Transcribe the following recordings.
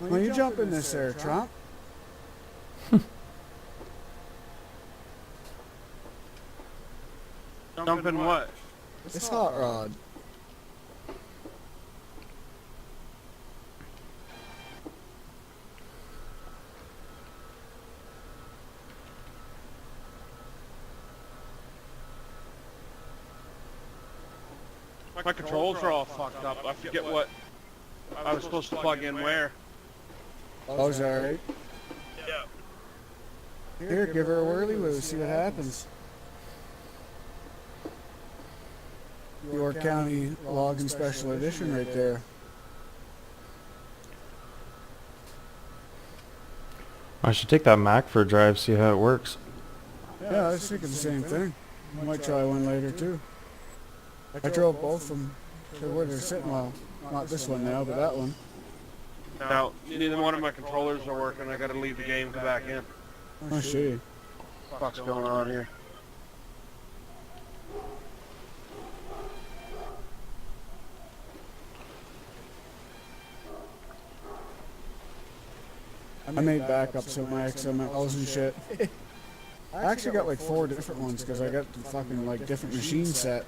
Well, you jump in this there, Trump. Jump in what? It's hot rod. My controls are all fucked up. I forget what I was supposed to plug in where. Oh, is that right? Yeah. Here, give her a whirly woo, see what happens. York County Logging Special Edition right there. I should take that Mac for a drive, see how it works. Yeah, I was thinking the same thing. Might try one later too. I drove both of them to where they're sitting. Well, not this one now, but that one. Now, neither one of my controllers are working. I gotta leave the game, come back in. Oh, shit. What the fuck's going on here? I made backups of my XMLs and shit. I actually got like 4 different ones because I got the fucking like different machine set.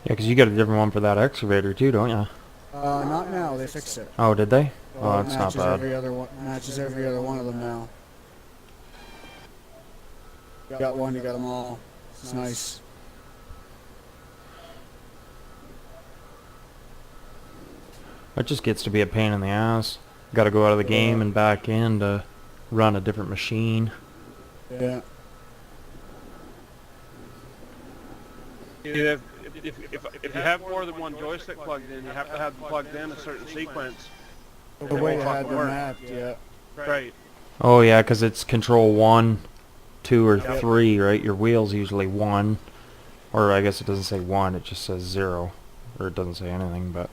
Yeah, 'cause you got a different one for that excavator too, don't you? Not now. They fixed it. Oh, did they? So Oh, it that's not matches bad. every other one. Matches every other one of them now. Got one, you got them all. It's nice. It just gets to be a pain in the ass. Got to go out of the game and back in to run a different machine. Yeah. If you have more than one joystick plugged in, you have to have them plugged in a certain sequence. The way it had them mapped, yeah. Right. Oh yeah, 'cause it's control 1, 2, or 3, right? Your wheel's usually 1. Or I guess it doesn't say 1, it just says 0. Or it doesn't say anything, but...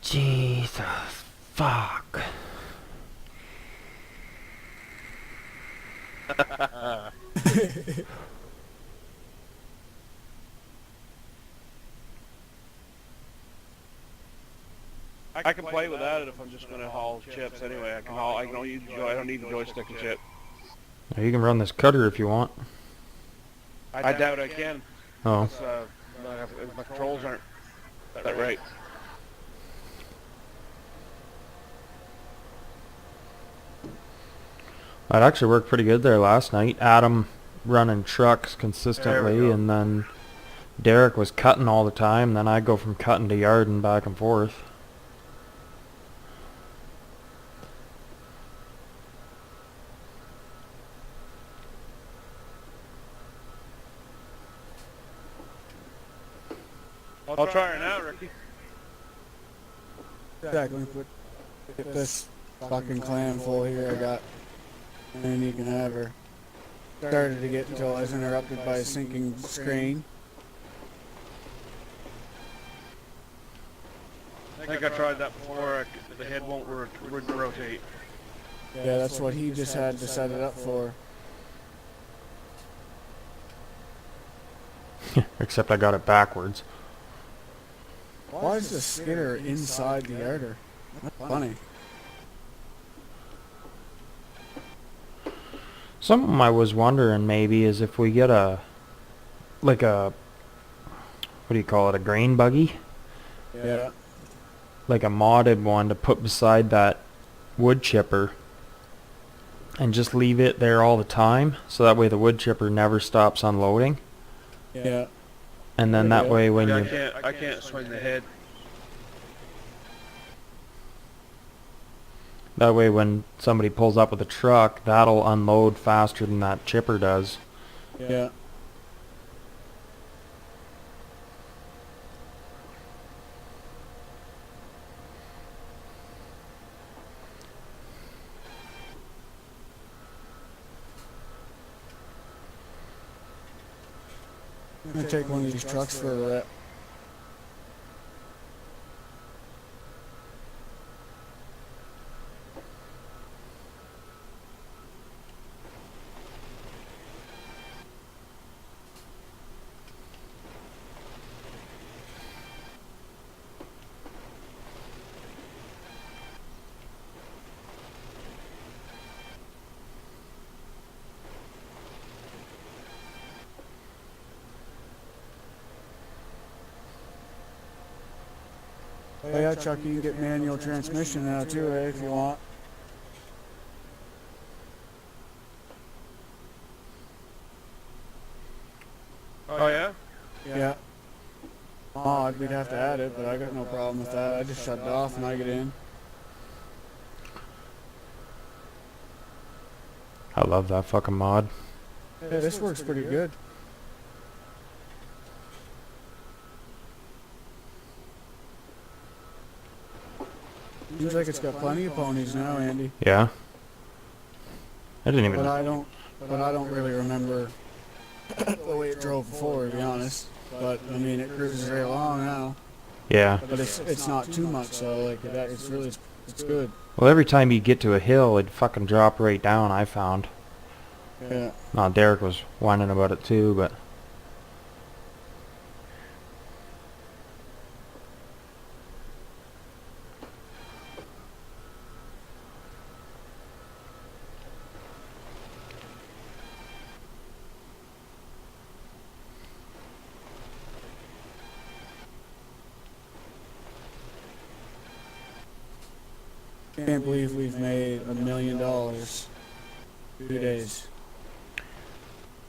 Jesus fuck. I can play without it if I'm just going to haul chips anyway. I can haul. I don't need the joystick and shit. Now you can run this cutter if you want. I doubt I can. Oh. My controls aren't that right. That actually worked pretty good there last night. Adam running trucks consistently, and then Derek was cutting all the time. Then I'd go from cutting to yard and back and forth. I'll try her now, Ricky. Exactly. Get this fucking clam full here I got. And you can have her. Started to get until I was interrupted by a sinking screen. I think I tried that before. The head won't rotate. Yeah, that's what he just had to set it up for. Except I got it backwards. Why is the skidder inside the yarder? That's funny. Something I was wondering maybe is if we get a, like a, what do you call it, a grain buggy? Yeah. Like a modded one to put beside that wood chipper and just leave it there all the time, so that way the wood chipper never stops unloading. Yeah. And then that way when you... I can't swing the head. That way when somebody pulls up with a truck, that'll unload faster than that chipper does. Yeah. I'm gonna take one of these trucks for a rip. Oh yeah, Chuck, you can get manual transmission now too, if you want. Oh yeah? Yeah. Oh, we'd have to add it, but I got no problem with that. I just shut it off and I get in. I love that fucking mod. Yeah, this works pretty good. Seems like it's got plenty of ponies now, Andy. Yeah. I didn't But even. I don't really remember the way it drove before, to be honest. But I mean, it cruises right along now. Yeah. But it's not too much, so like it's good. Well, every time you get to a hill, it'd fucking drop right down, I found. Yeah. Now, Derek was whining about it too, but... Can't believe we've made $1 million. 2 days.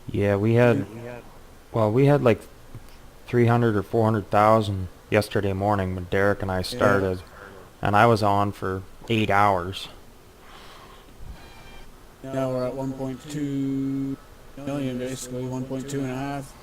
Yeah, we had... Well, we had like 300 or 400,000 yesterday morning when Derek and I started. Yeah. And I was on for 8 hours. Now we're at 1.2 million, basically 1.2 and a half.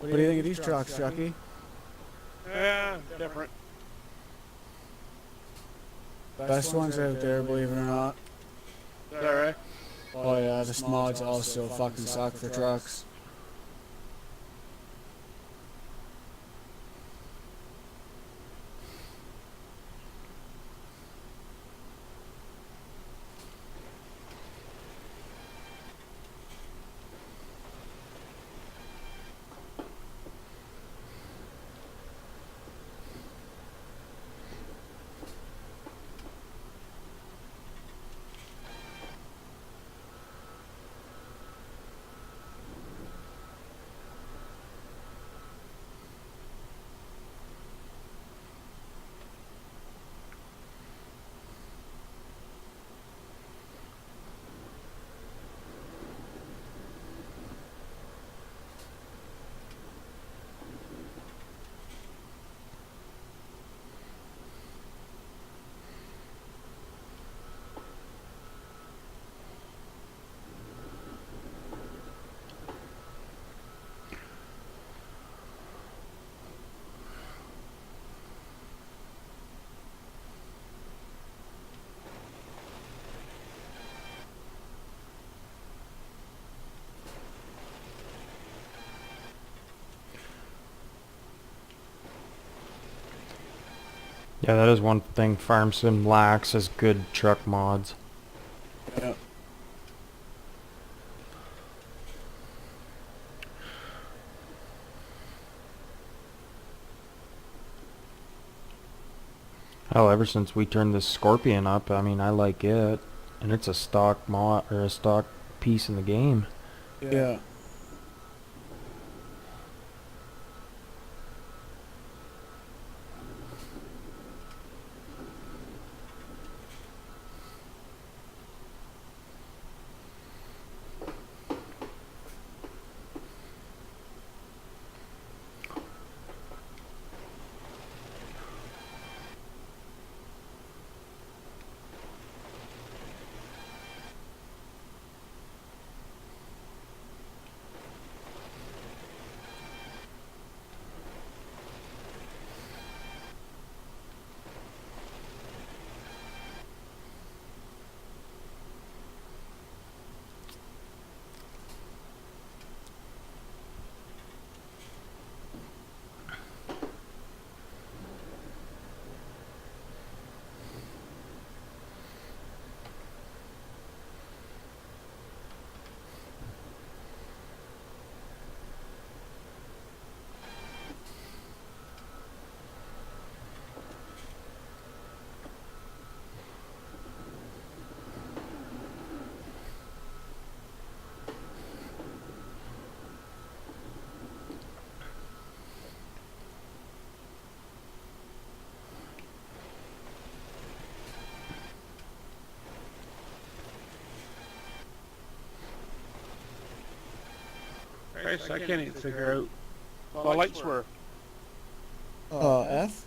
What do you think of these trucks, Chucky? Yeah, different. Best ones out there, believe it or not. Is that right? Oh yeah, this mods also fucking suck for trucks. Yeah, that is one thing Farm Sim lacks is good truck mods. Yeah. Hell, ever since we turned this Scorpion up, I mean, I like it. And it's a stock mod, or a stock piece in the game. Yeah. Christ, I can't even figure out. Well, lights were. F?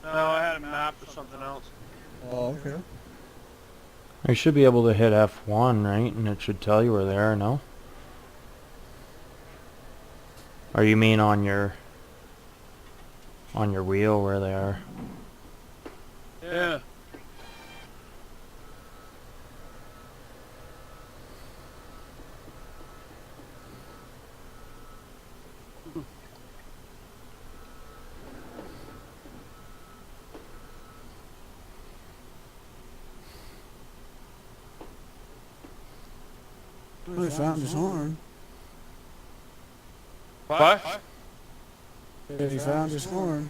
No, I had a map for something else. Oh, okay. You should be able to hit F1, right? And it should tell you where they are, no? Or you mean on your wheel where they are? Yeah. Well, he found his horn. What? Said he found his horn.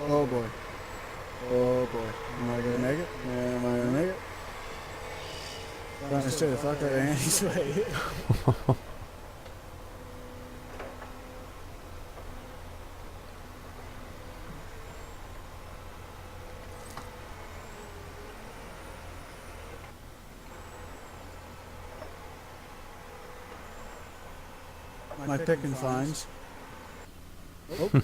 Oh boy. Oh boy. Am I gonna make it? Am I gonna make it? Trying to stay the fuck out of Andy's way. My pick and finds. Oh.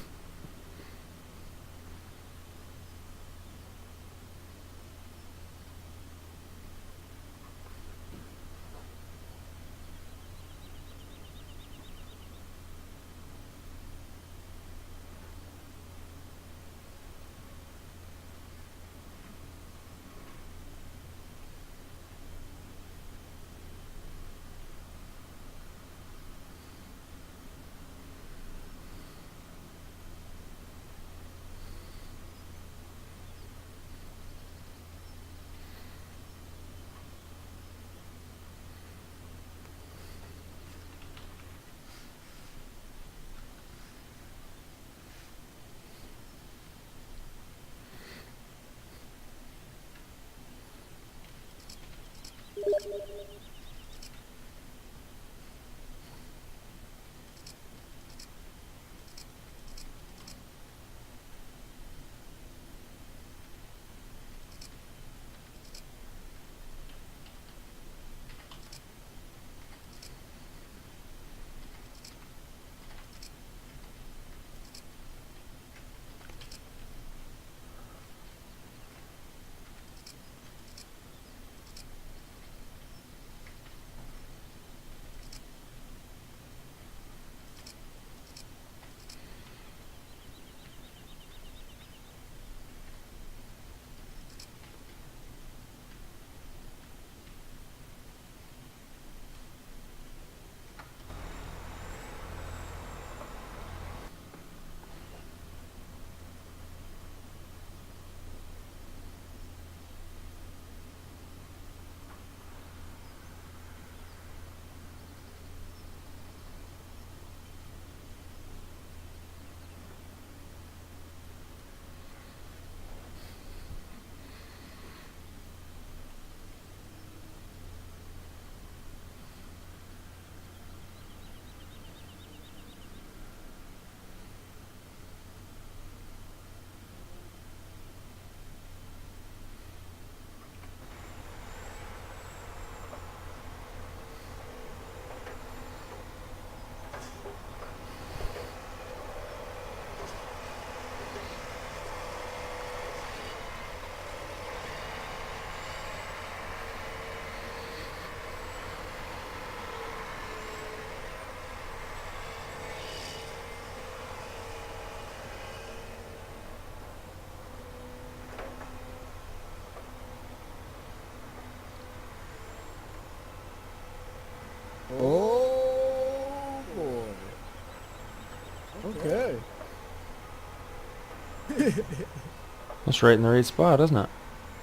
That's right in the right spot, isn't it?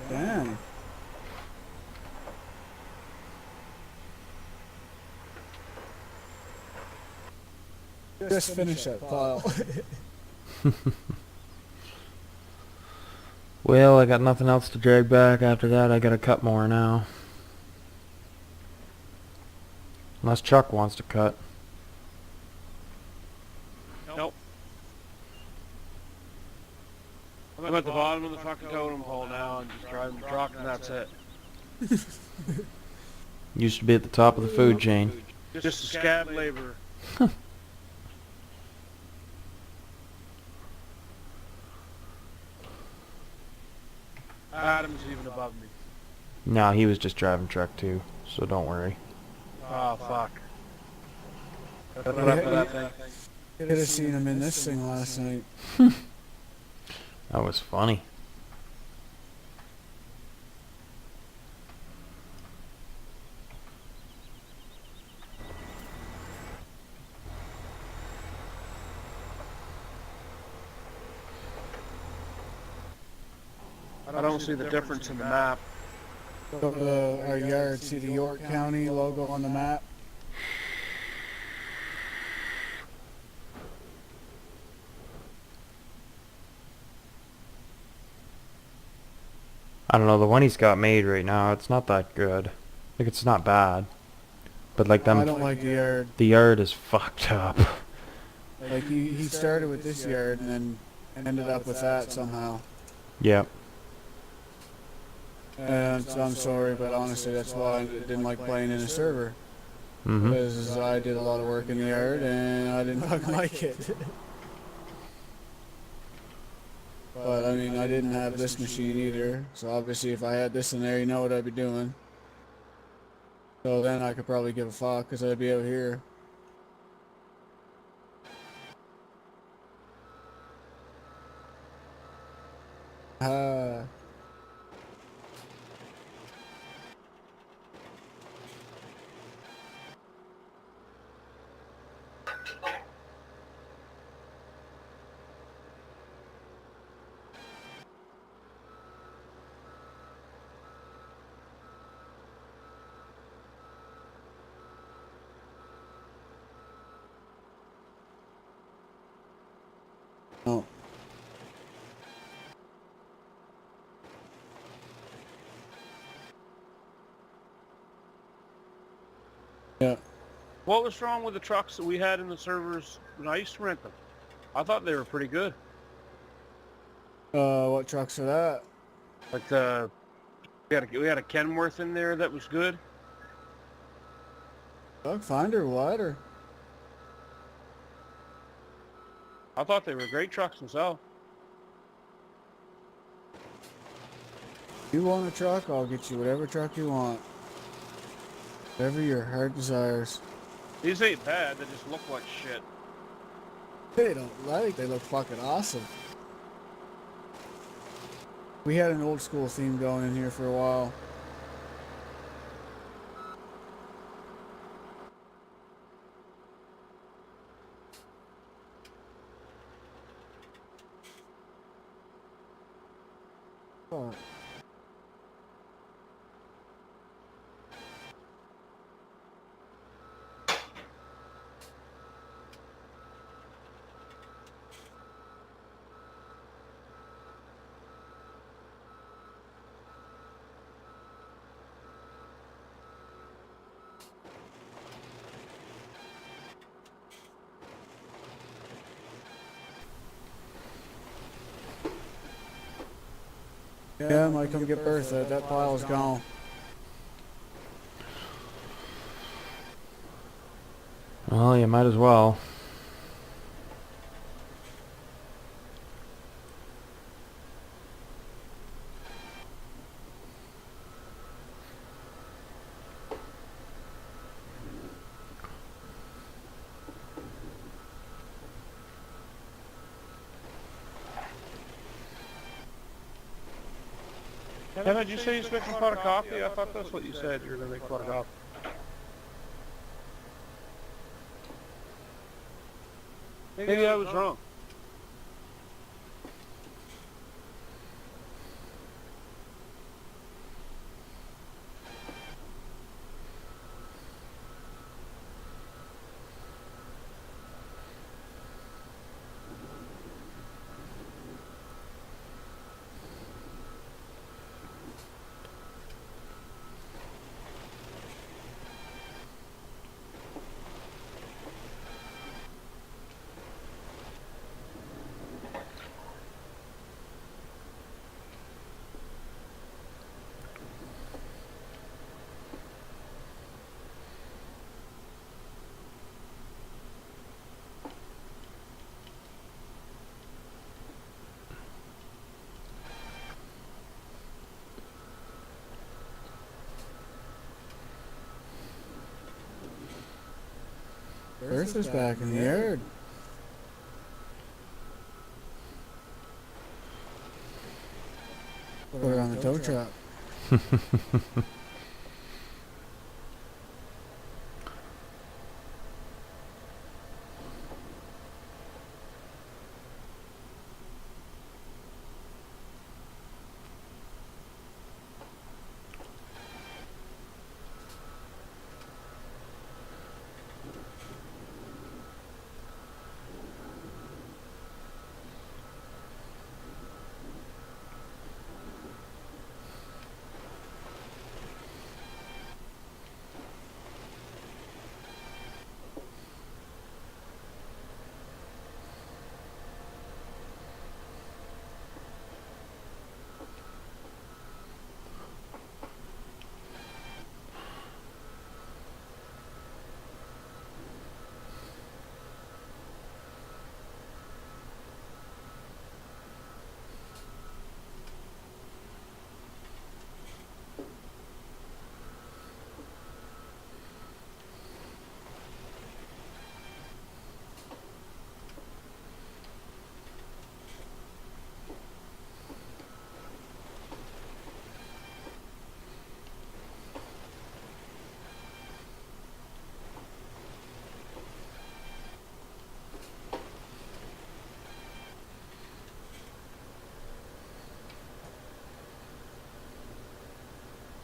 Damn. Just finish that pile. Well, I got nothing else to drag back after that. I gotta cut more now. Unless Chuck wants to cut. Nope. I'm at the bottom of the fucking totem pole now and just driving the truck and that's it. Used to be at the top of the food chain. Just a scab laborer. Adam's even above me. No, he was just driving truck too, so don't worry. Oh, fuck. Put up with that thing. Could have seen him in this thing last night. That was funny. I don't see the difference in the map. Go to our yard, see the York County logo on the map. I don't know, the one he's got made right now, it's not that good. Like, it's not bad. But like them, I don't like the yard. the yard is fucked up. Like he started with this yard and then ended up with that somehow. Yep. And I'm sorry, but honestly, that's why I didn't like playing in a server. Mm-hmm. Because I did a lot of work in the yard and I didn't fucking like it. But I mean, I didn't have this machine either. So obviously, if I had this in there, you know what I'd be doing. So then I could probably give a fuck because I'd be out here. Ah. No. Yeah. What was wrong with the trucks that we had in the servers when I used to rent them? I thought they were pretty good. What trucks are that? Like we had a Kenworth in there that was good. Fuck, Finder, what? Or I thought they were great trucks themselves. you want a truck? I'll get you whatever truck you want. Whatever your heart desires. These ain't bad, they just look like shit. They don't like. They look fucking awesome. We had an old school theme going in here for a while. Oh. Yeah, I might come get Bertha. That pile's gone. Well, you might as well. Kevin, did you say you're making a pot of coffee? I thought that's what you said. You were going to make a pot of coffee. Maybe I was wrong. Bertha's back in the yard. Put her on the tow truck.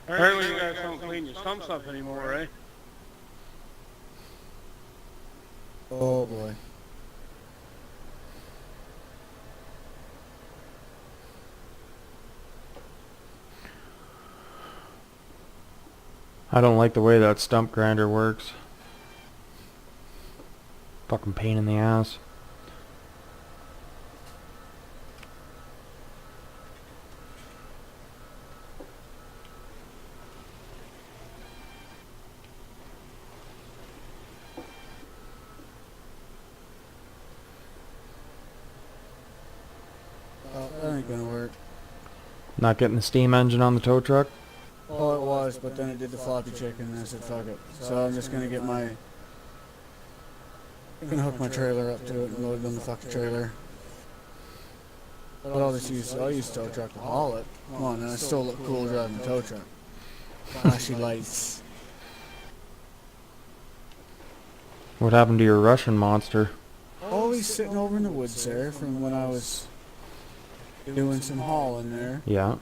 Apparently you guys don't clean your stumps up anymore, eh? Oh boy. I don't like the way that stump grinder works. Fucking pain in the ass. Oh, that ain't gonna work. Not getting the steam engine on the tow truck? Oh, it was, but then it did the floppy chicken, and I said, fuck it. So I'm just gonna get my... gonna hook my trailer up to it and load it on the fucking trailer. But I'll use tow truck to haul it. Come on, and I still look cool driving a tow truck. Flashy lights. What happened to your Russian monster? Oh, he's sitting over in the woods there from when I was doing some hauling there. Yeah.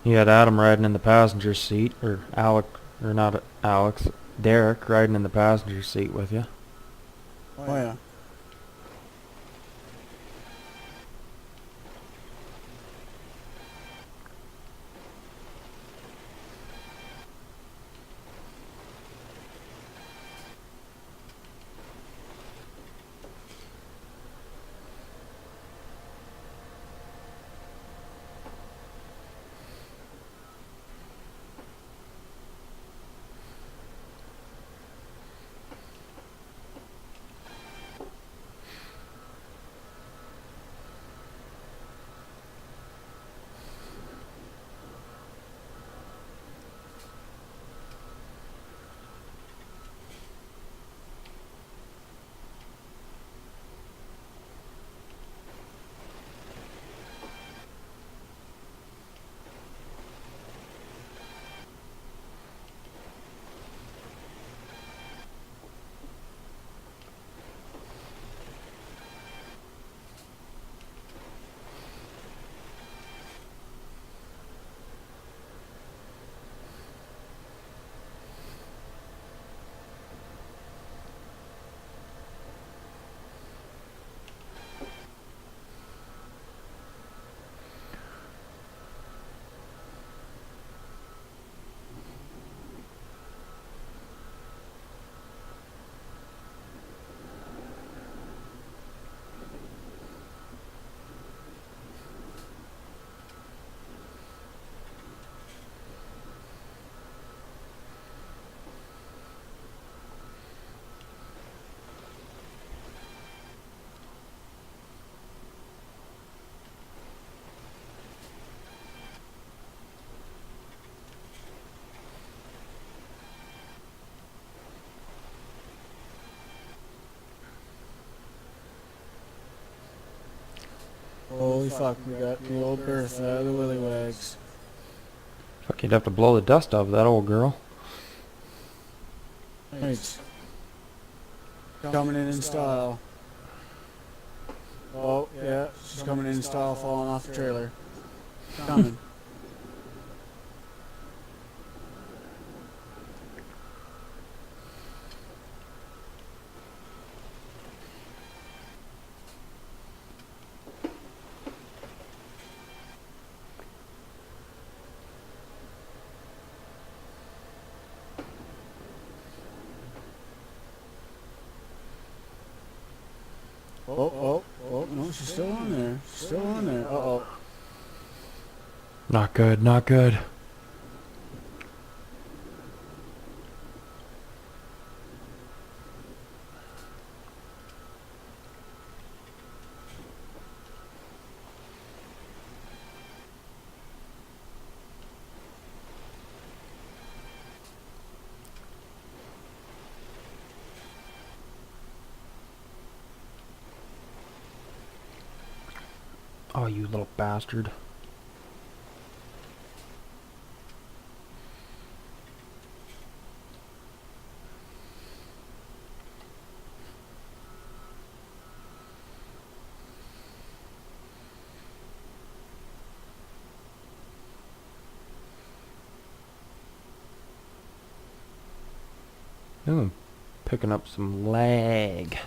You had Adam riding in the passenger seat, or Derek riding in the passenger seat with you. Oh yeah. Holy fuck, we got the old Bertha, the willy wags. Fuck, you'd have to blow the dust off that old girl. Right. Coming in style. Oh, yeah, she's coming in style, falling off the trailer. Coming. Oh, no, she's still on there. She's still on there. Uh-oh. Not good, not good. Oh, you little bastard. Ooh, picking up some lag.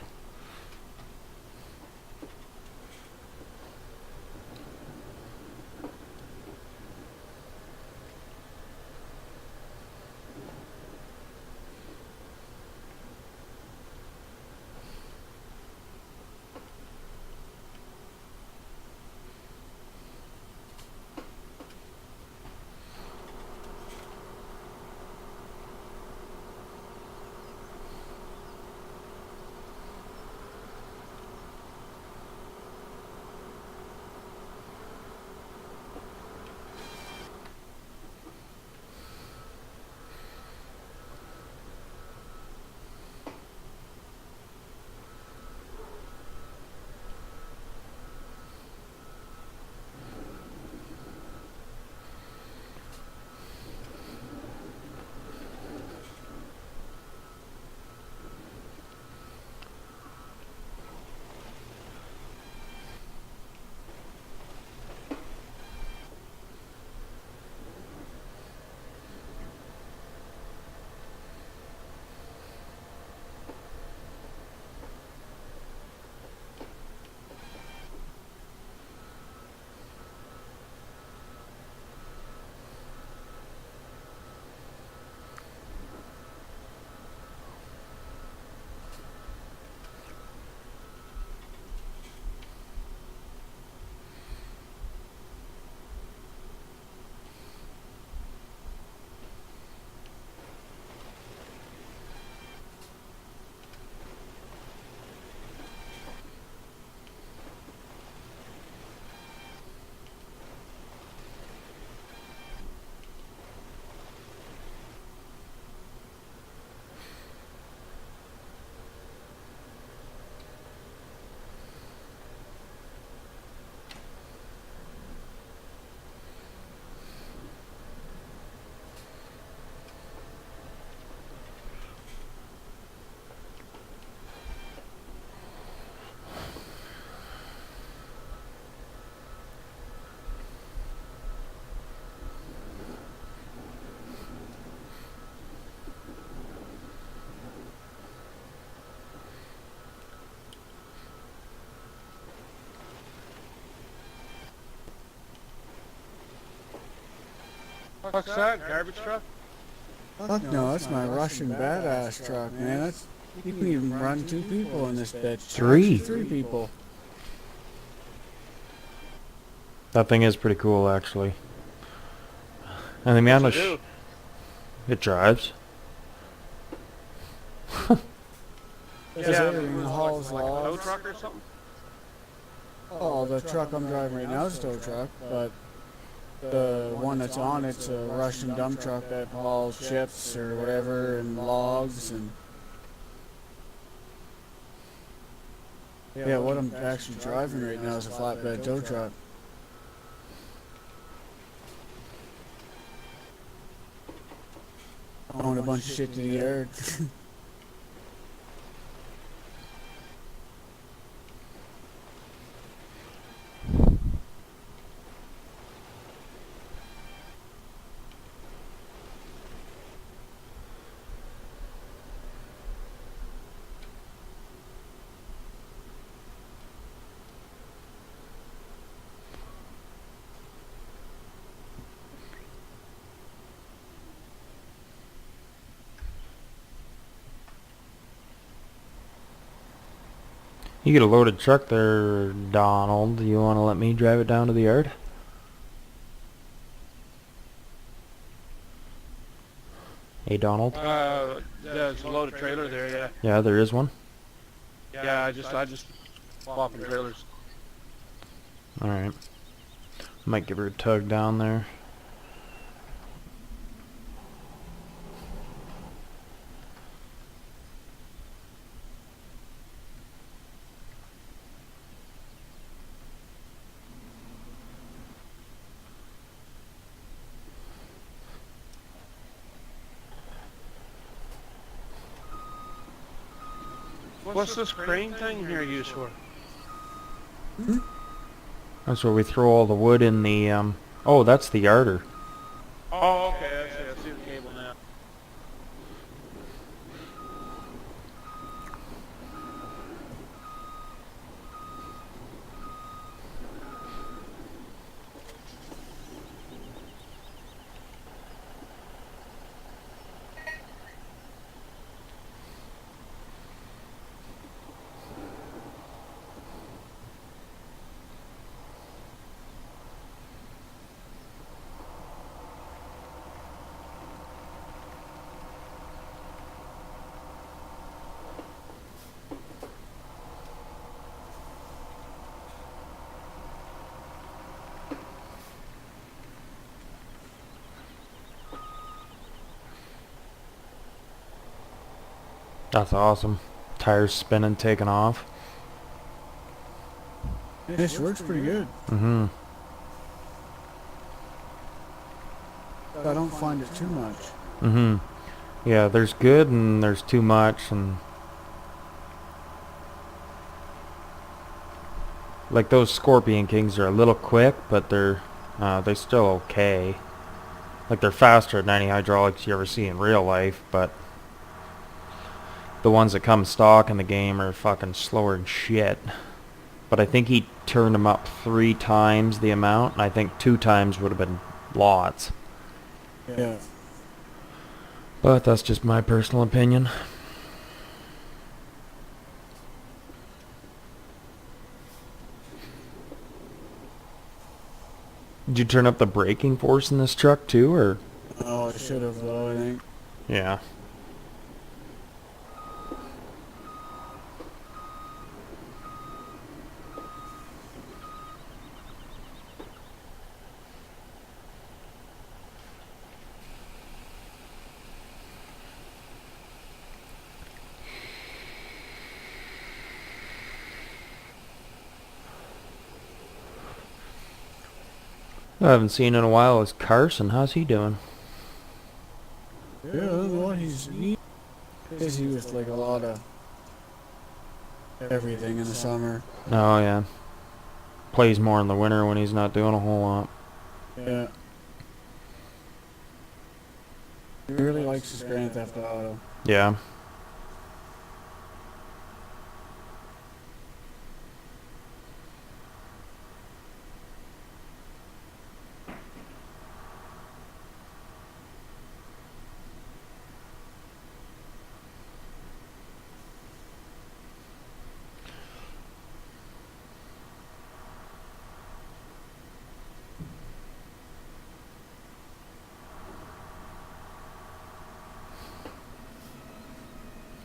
What's that? Garbage truck? Fuck no, that's my Russian badass truck, man. That's, you can even run 2 people in this bitch. Three. Actually, 3 people. That thing is pretty cool, actually. And the amount of it drives. Yeah, it hauls like a tow logs. truck or something? Oh, the truck I'm driving right now is a tow truck, but the one that's on it's a Russian dump truck that hauls chips or whatever and logs and yeah, what I'm actually driving right now is a flatbed tow truck. towing a bunch of shit to the yard. You get a loaded truck there, Donald. You want to let me drive it down to the yard? Hey, Donald. There's a loaded trailer there, yeah. Yeah, there is one. Yeah, I just swapping trailers. All right. Might give her a tug down there. What's this crane thing here used for? That's where we throw all the wood in the, oh, that's the yarder. Oh, okay, I see the cable now. That's awesome. Tires spinning, taking off. This works pretty good. Mm-hmm. I don't find it too much. Mm-hmm. Yeah, there's good and there's too much, and like those Scorpion Kings are a little quick, but they're still okay. Like they're faster than any hydraulics you ever see in real life, but the ones that come stock in the game are fucking slower than shit. But I think he turned them up 3 times the amount, and I think 2 times would have been lots. Yeah. But that's just my personal opinion. Did you turn up the braking force in this truck too, or? Oh, I should have though, I think. Yeah. I haven't seen in a while is Carson. How's he doing? Yeah, I don't know what he's busy with like a lot of everything in the summer. Oh yeah. Plays more in the winter when he's not doing a whole lot. Yeah. He really likes his Grand Theft Auto. Yeah.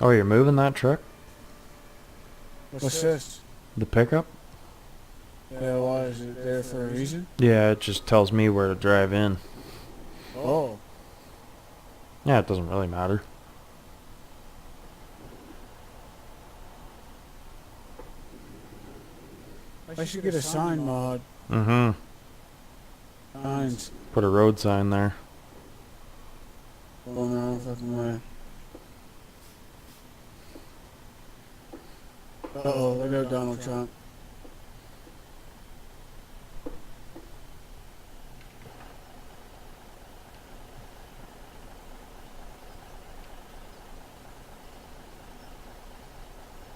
Oh, you're moving that truck? What's this? The pickup? Yeah, why is it there for a reason? Yeah, it just tells me where to drive in. Oh. Yeah, it doesn't really matter. I should get a sign mod. Mm-hmm. Signs. Put a road sign there. Going the wrong fucking way. Uh-oh, there goes Donald Trump.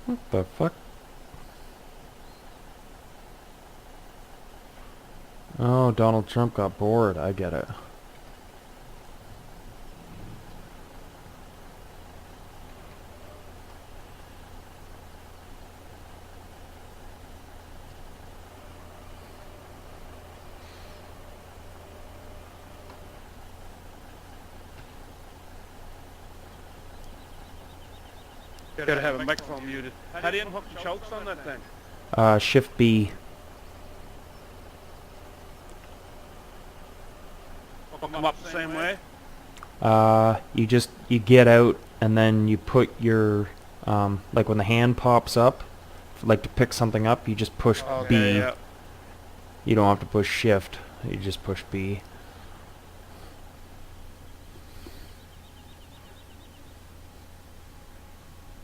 What the fuck? Oh, Donald Trump got bored. I get it. Gotta have a microphone muted. How do you unhook the chokes on that thing? Shift B. Come up the same way? You get out and then you put your, like when the hand pops up, like to pick something up, you just push Okay, B. yeah. You don't have to push shift. You just push B.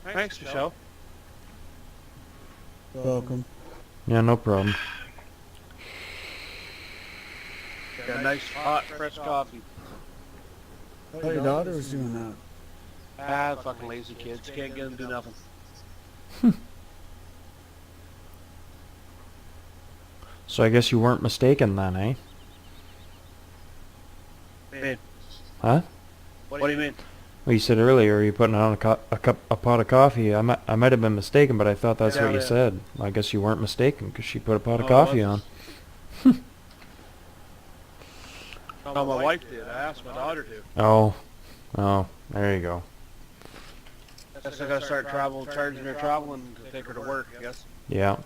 Thanks, Michelle. Welcome. Yeah, no problem. Got a nice hot fresh coffee. I thought your daughter was doing that. Ah, fucking lazy kids. Can't get them to do nothing. So I guess you weren't mistaken then, eh? Man, Huh? what do you mean? Well, you said earlier you're putting on a pot of coffee. I might have been mistaken, but I thought that's what you said. I guess you weren't mistaken because she put a pot of coffee on. No, my wife did. I asked my daughter to. Oh, there you go. Guess I gotta start charging her traveling to take her to work, I guess. Yeah.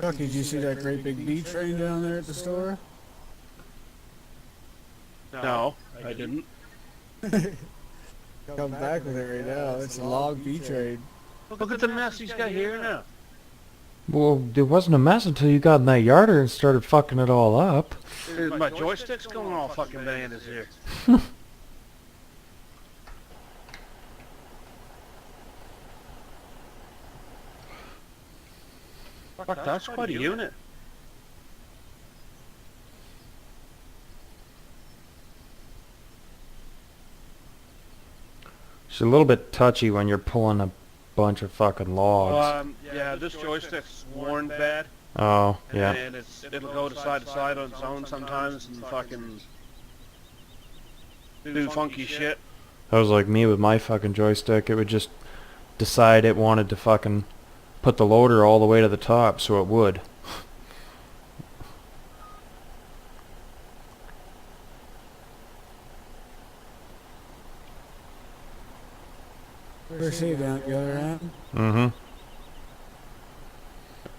Chuck, did you see that great big B train down there at the store? No, I didn't. Come back with it right now. It's a log B train. Look at the mess he's got here now. Well, there wasn't a mess until you got in that yarder and started fucking it all up. Dude, my joystick's going all fucking bananas here. Fuck, that's quite a unit. It's a little bit touchy when you're pulling a bunch of fucking logs. Yeah, this joystick's worn bad. Oh, yeah. And it'll go to side on its own sometimes and fucking do funky shit. That was like me with my fucking joystick. It would just decide it wanted to fucking put the loader all the way to the top, so it would. Where's he down at the other end? Mm-hmm.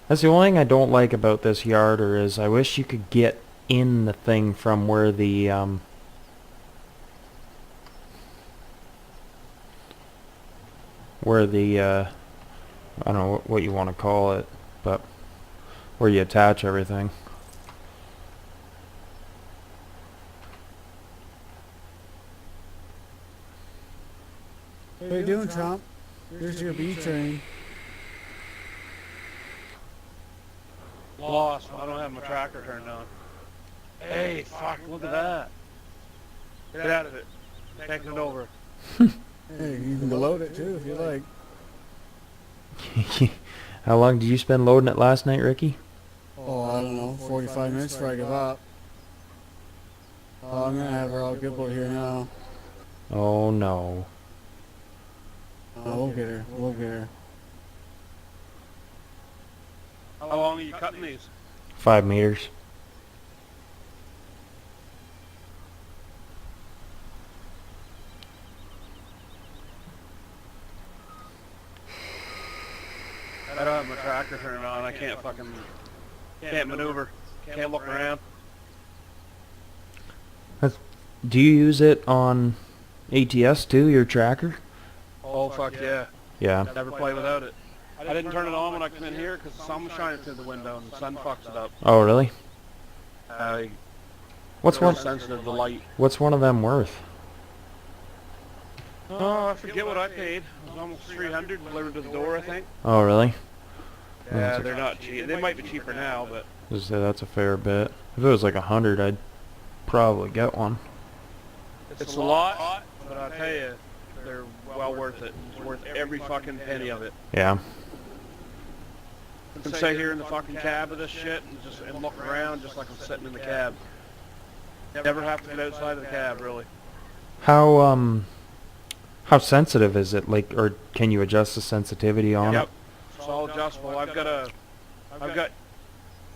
That's the only thing I don't like about this yarder is I wish you could get in the thing from where the I don't know what you want to call it, but where you attach everything. What are you doing, Trump? Here's your B train. Lost. I don't have my tracker turned on. Hey, fuck, look at that. Get out of it. Taking it over. Hey, you can load it too if you like. How long did you spend loading it last night, Ricky? Oh, I don't know, 45 minutes before I give up. Oh, I'm gonna have her all gibbled here now. Oh no. We'll get her. We'll get her. How long are you cutting these? 5 meters. I don't have my tractor turned on. I can't maneuver. Can't look around. Do you use it on ATS too, your tracker? Oh fuck yeah. Yeah. Never play without it. I didn't turn it on when I come in here because the sun was shining through the window and the sun fucks it up. Oh really? What's more sensitive to light? What's one of them worth? Oh, I forget what I paid. It was almost 300 delivered to the door, I think. Oh really? Yeah, they're not cheap. They might be cheaper now, but Just say that's a fair bit. If it was like 100, I'd probably get one. it's a lot. But I tell you, they're well worth it. It's worth every fucking penny of it. Yeah. I can sit here in the fucking cab of this shit and look around just like I'm sitting in the cab. Never have to get outside of the cab, really. How sensitive is it? Like, or can you adjust the sensitivity on Yep. it? It's all adjustable. I've got,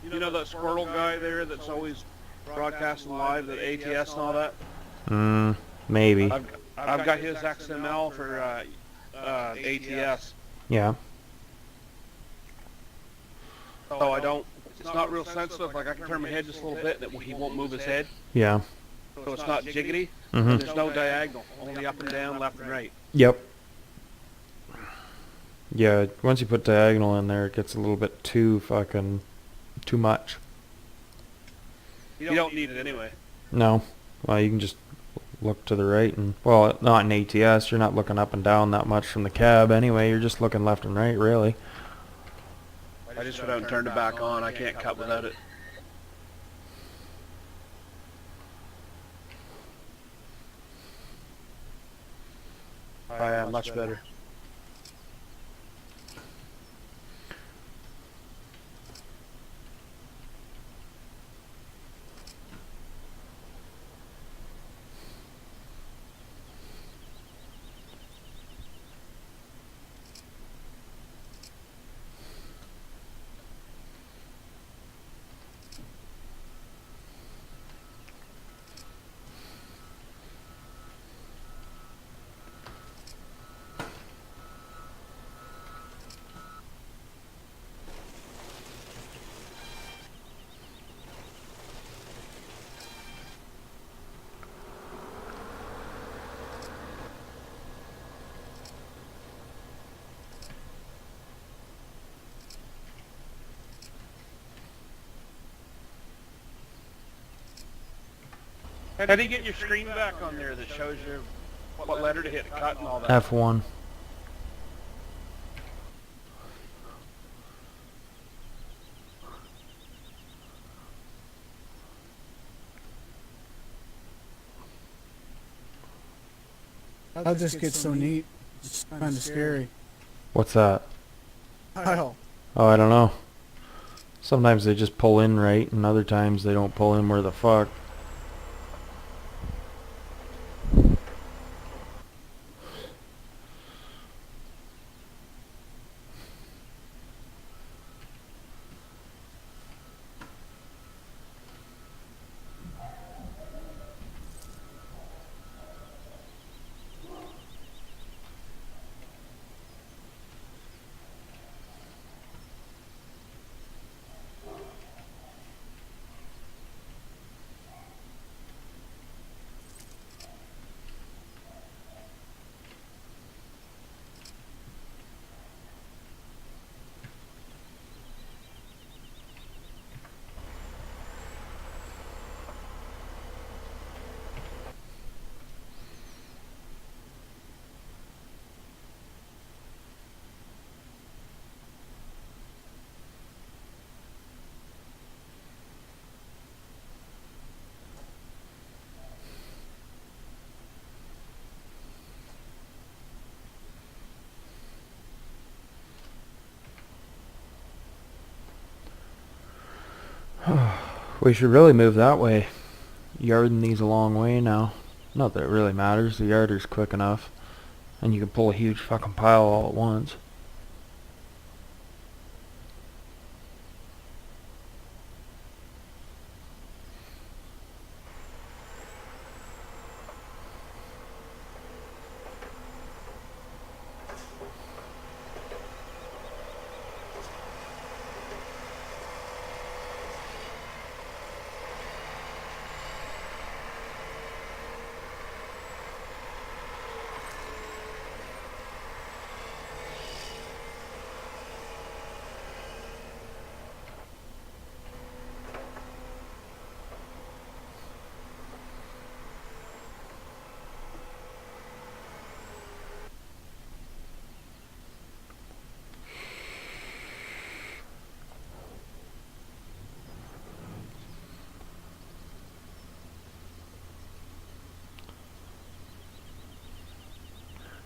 you know that squirrel guy there that's always broadcasting live, the ATS and all that? Maybe. I've got his XML for ATS. Yeah. So I don't, it's not real sensitive. Like I can turn my head just a little bit and he won't move his head. Yeah. So it's not jiggity. Mhm. There's no diagonal, only up and down, left and right. Yep. Yeah, once you put diagonal in there, it gets a little bit too much. You don't need it anyway. No. Well, you can just look to the right and, well, not in ATS, you're not looking up and down that much from the cab anyway, you're just looking left and right, really. I just went out and turned it back on. I can't cut without it. Oh yeah, much better. How do you get your screen back on there that shows you what letter to hit to cut and all that? F1. How this gets so neat. It's kind of scary. What's that? Wow. Oh, I don't know. Sometimes they just pull in right, and other times they don't pull in where the fuck. We should really move that way. Yarding these a long way now. Not that it really matters. The yarder's quick enough. And you can pull a huge fucking pile all at once.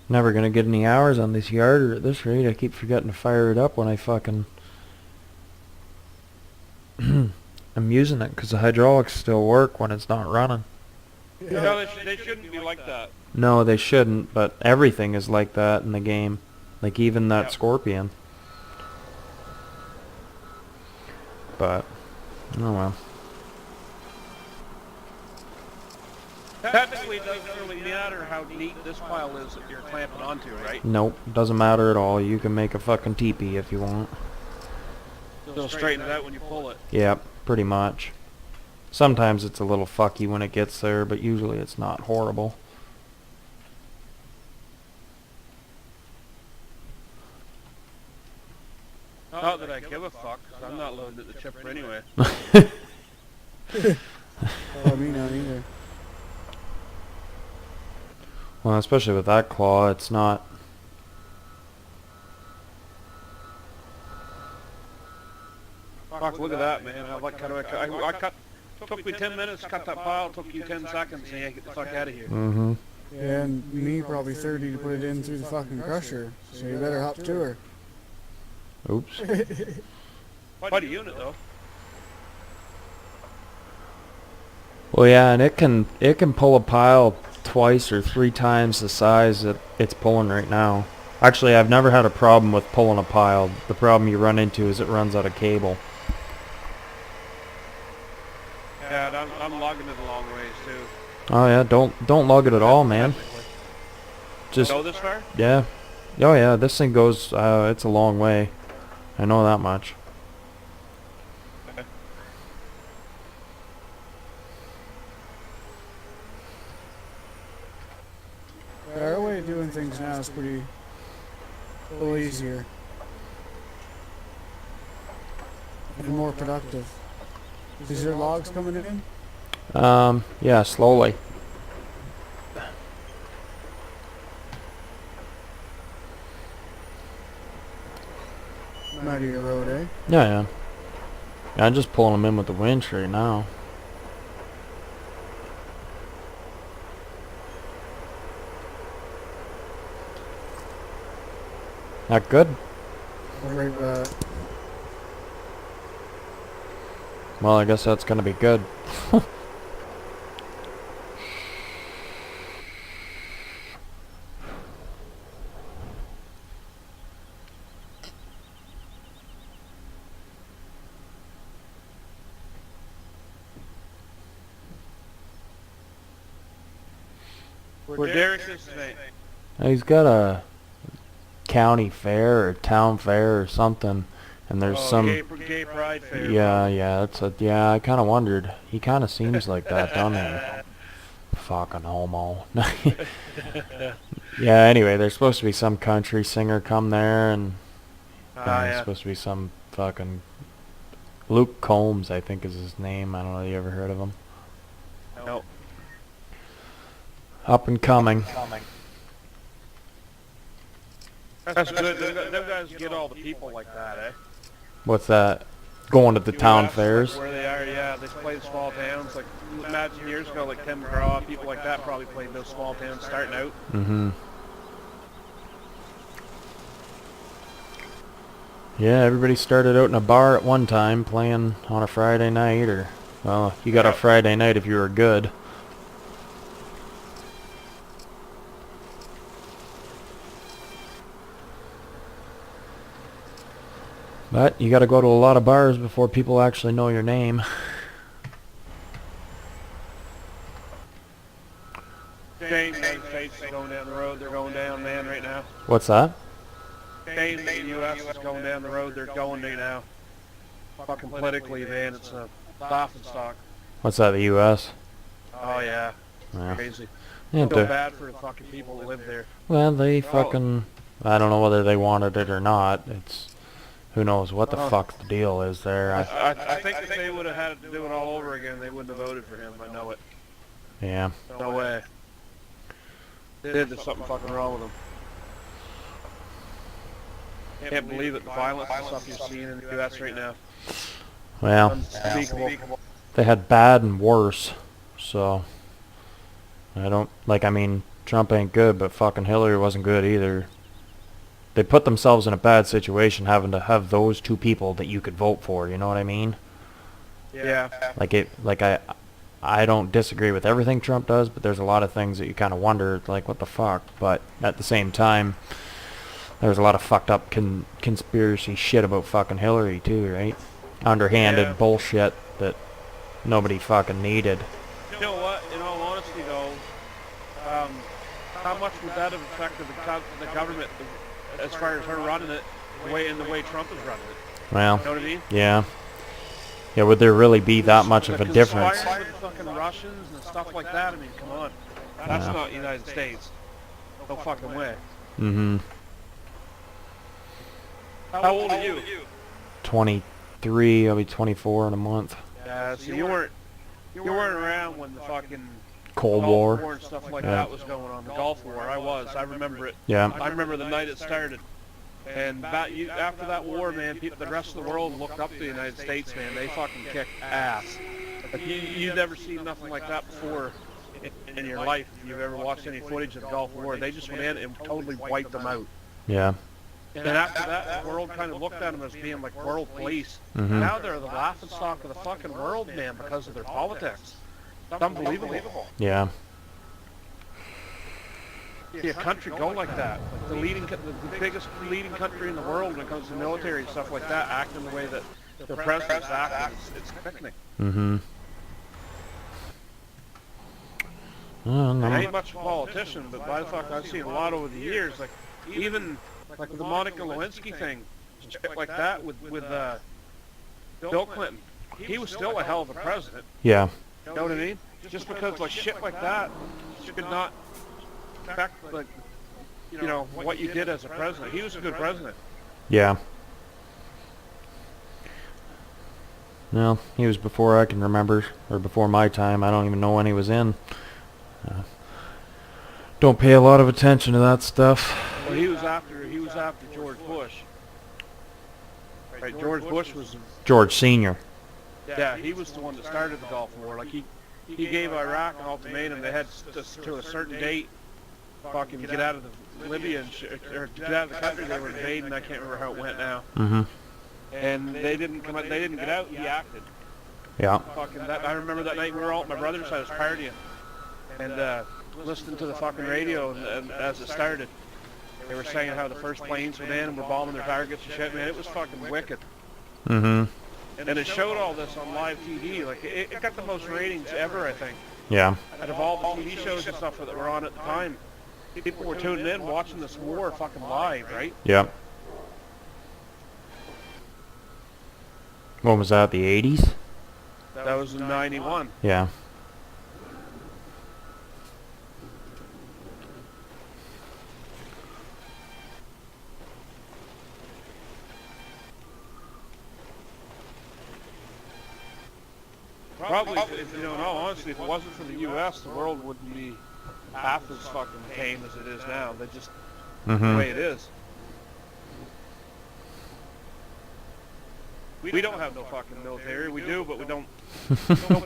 Never gonna get any hours on this yarder at this rate. I keep forgetting to fire it up when I fucking I'm using it because the hydraulics still work when it's not running. No, they shouldn't be like that. No, they shouldn't, but everything is like that in the game. Like even that Yep. Scorpion. But, oh well. Technically, it doesn't really matter how neat this pile is that you're clamping onto, right? Nope, doesn't matter at all. You can make a fucking teepee if you want. They'll straighten it out when you pull it. Yep, pretty much. Sometimes it's a little fucky when it gets there, but usually it's not horrible. Not that I give a fuck, 'cause I'm not loading at the chipper anyway. Oh, me not either. Well, especially with that claw, it's not... Fuck, look at that, man. I cut, took me 10 minutes to cut that pile, took you 10 seconds, and yeah, get the fuck out of here. Mm-hmm. Yeah, and me probably 30 to put it in through the fucking crusher. So you better hop to her. Oops. Quite a unit, though. Well, yeah, and it can pull a pile twice or 3 times the size that it's pulling right now. Actually, I've never had a problem with pulling a pile. The problem you run into is it runs out of cable. Yeah, and I'm logging it a long ways, too. Oh yeah, don't lug it at all, man. Just Go this far? yeah. Oh yeah, this thing goes. It's a long way. I know that much. Okay. Our way of doing things now is pretty a little easier. And more productive. Is there logs coming in? Yeah, slowly. I'm out of your road, eh? Yeah. I'm just pulling them in with the winch right now. Not good? Right, Well, I guess that's gonna be good. Where Derek is today. He's got a county fair or town fair or something, and there's some. Gay pride fair. Yeah. I kind of wondered. He kind of seems like that, doesn't he? Fucking homo. Yeah. Anyway, there's supposed to be some country singer come there, and there's supposed to be some fucking Luke Combs, I think is his name. I don't know. You ever heard of him? No. Up and coming. That's good. Them guys get all the people like that, eh? What's that? Going to the town US, fairs? like where they are, yeah. They play the small towns. Like, imagine years ago, like Tim McGraw, people like that probably played those small towns starting out. Mm-hmm. Yeah, everybody started out in a bar at one time playing on a Friday night, or, well, you got a Friday night if you were good. But you got to go to a lot of bars before people actually know your name. Shane, the United States is going down the road. They're going down, man, right now. What's that? Shane, the U.S. is going down the road. They're going right now. Fucking politically, man, it's a laughing stock. What's that, the U.S.? Oh, yeah. Yeah. Crazy. Yeah, Feel bad for the fucking people that live there. well, they fucking... I don't know whether they wanted it or not. It's... Who knows what the fuck the deal is there. I think if they would have had to do it all over again, they wouldn't have voted for him. I know it. Yeah. No way. There's something fucking wrong with him. Can't believe it, the violence and stuff you're seeing in the U.S. right now. Well, Unspeakable. they had bad and worse, so... I don't... Like, I mean, Trump ain't good, but fucking Hillary wasn't good either. They put themselves in a bad situation having to have those two people that you could vote for, you know what I mean? Yeah. I don't disagree with everything Trump does, but there's a lot of things that you kind of wonder, like, what the fuck? But at the same time, there's a lot of fucked up conspiracy shit about fucking Hillary too, right? Underhanded bullshit that nobody fucking needed. You know what? In all honesty, though, how much would that have affected the government as far as her running it in the way Trump is running it? Well, You know what I mean? yeah. Yeah, would there really be that much of a difference? Conspiring with the fucking Russians and stuff like that, I mean, come on. That's not the United States. No fucking way. Mm-hmm. How old are you? 23, I'll be 24 in a month. Yeah, so you weren't around when the fucking Cold Gulf War. and stuff like that was going on. The Gulf War, I was. I remember it. Yeah. I remember the night it started. And after that war, man, the rest of the world looked up to the United States, man. They fucking kicked ass. Like, you've never seen nothing like that before in your life. If you've ever watched any footage of the Gulf War, they just went in and totally wiped them out. Yeah. And after that, the world kind of looked at them as being like world police. Mm-hmm. Now they're the laughingstock of the fucking world, man, because of their politics. It's unbelievable. Yeah. See a country go like that, like the biggest leading country in the world when it comes to military and stuff like that, acting the way that their president's acting, it's sickening. Mm-hmm. I ain't much of a politician, but by the fuck, I've seen a lot over the years, like even like the Monica Lewinsky thing, shit like that with Bill Clinton. He was still a hell of a president. Yeah. You know what I mean? Just because like shit like that should not affect like what you did as a president. He was a good president. Yeah. No, he was before I can remember, or before my time. I don't even know when he was in. Don't pay a lot of attention to that stuff. Well, he was after George Bush. Right, George Bush was George Sr. Yeah, he was the one that started the Gulf War. Like he gave Iraq an ultimatum. They had to a certain date fucking get out of the Libya or get out of the country they were invading. I can't remember how it went now. Mm-hmm. And they didn't come out. They didn't get out. He acted. Yeah. Fucking that. I remember that night we were all at my brother's house partying and listening to the fucking radio and as it started. They were saying how the first planes went in and were bombing their targets and shit. Man, it was fucking wicked. Mm-hmm. And it showed all this on live TV. Like it got the most ratings ever, I think. Yeah. Out of all the TV shows and stuff that were on at the time, people were tuning in, watching this war fucking live, right? Yeah. When was that? The 80s? That was in '91. Yeah. Probably, if you don't know, honestly, if it wasn't for the U.S., the world wouldn't be half as fucking tame as it is now. That's just the way it is. We don't have no fucking military. We do, but we don't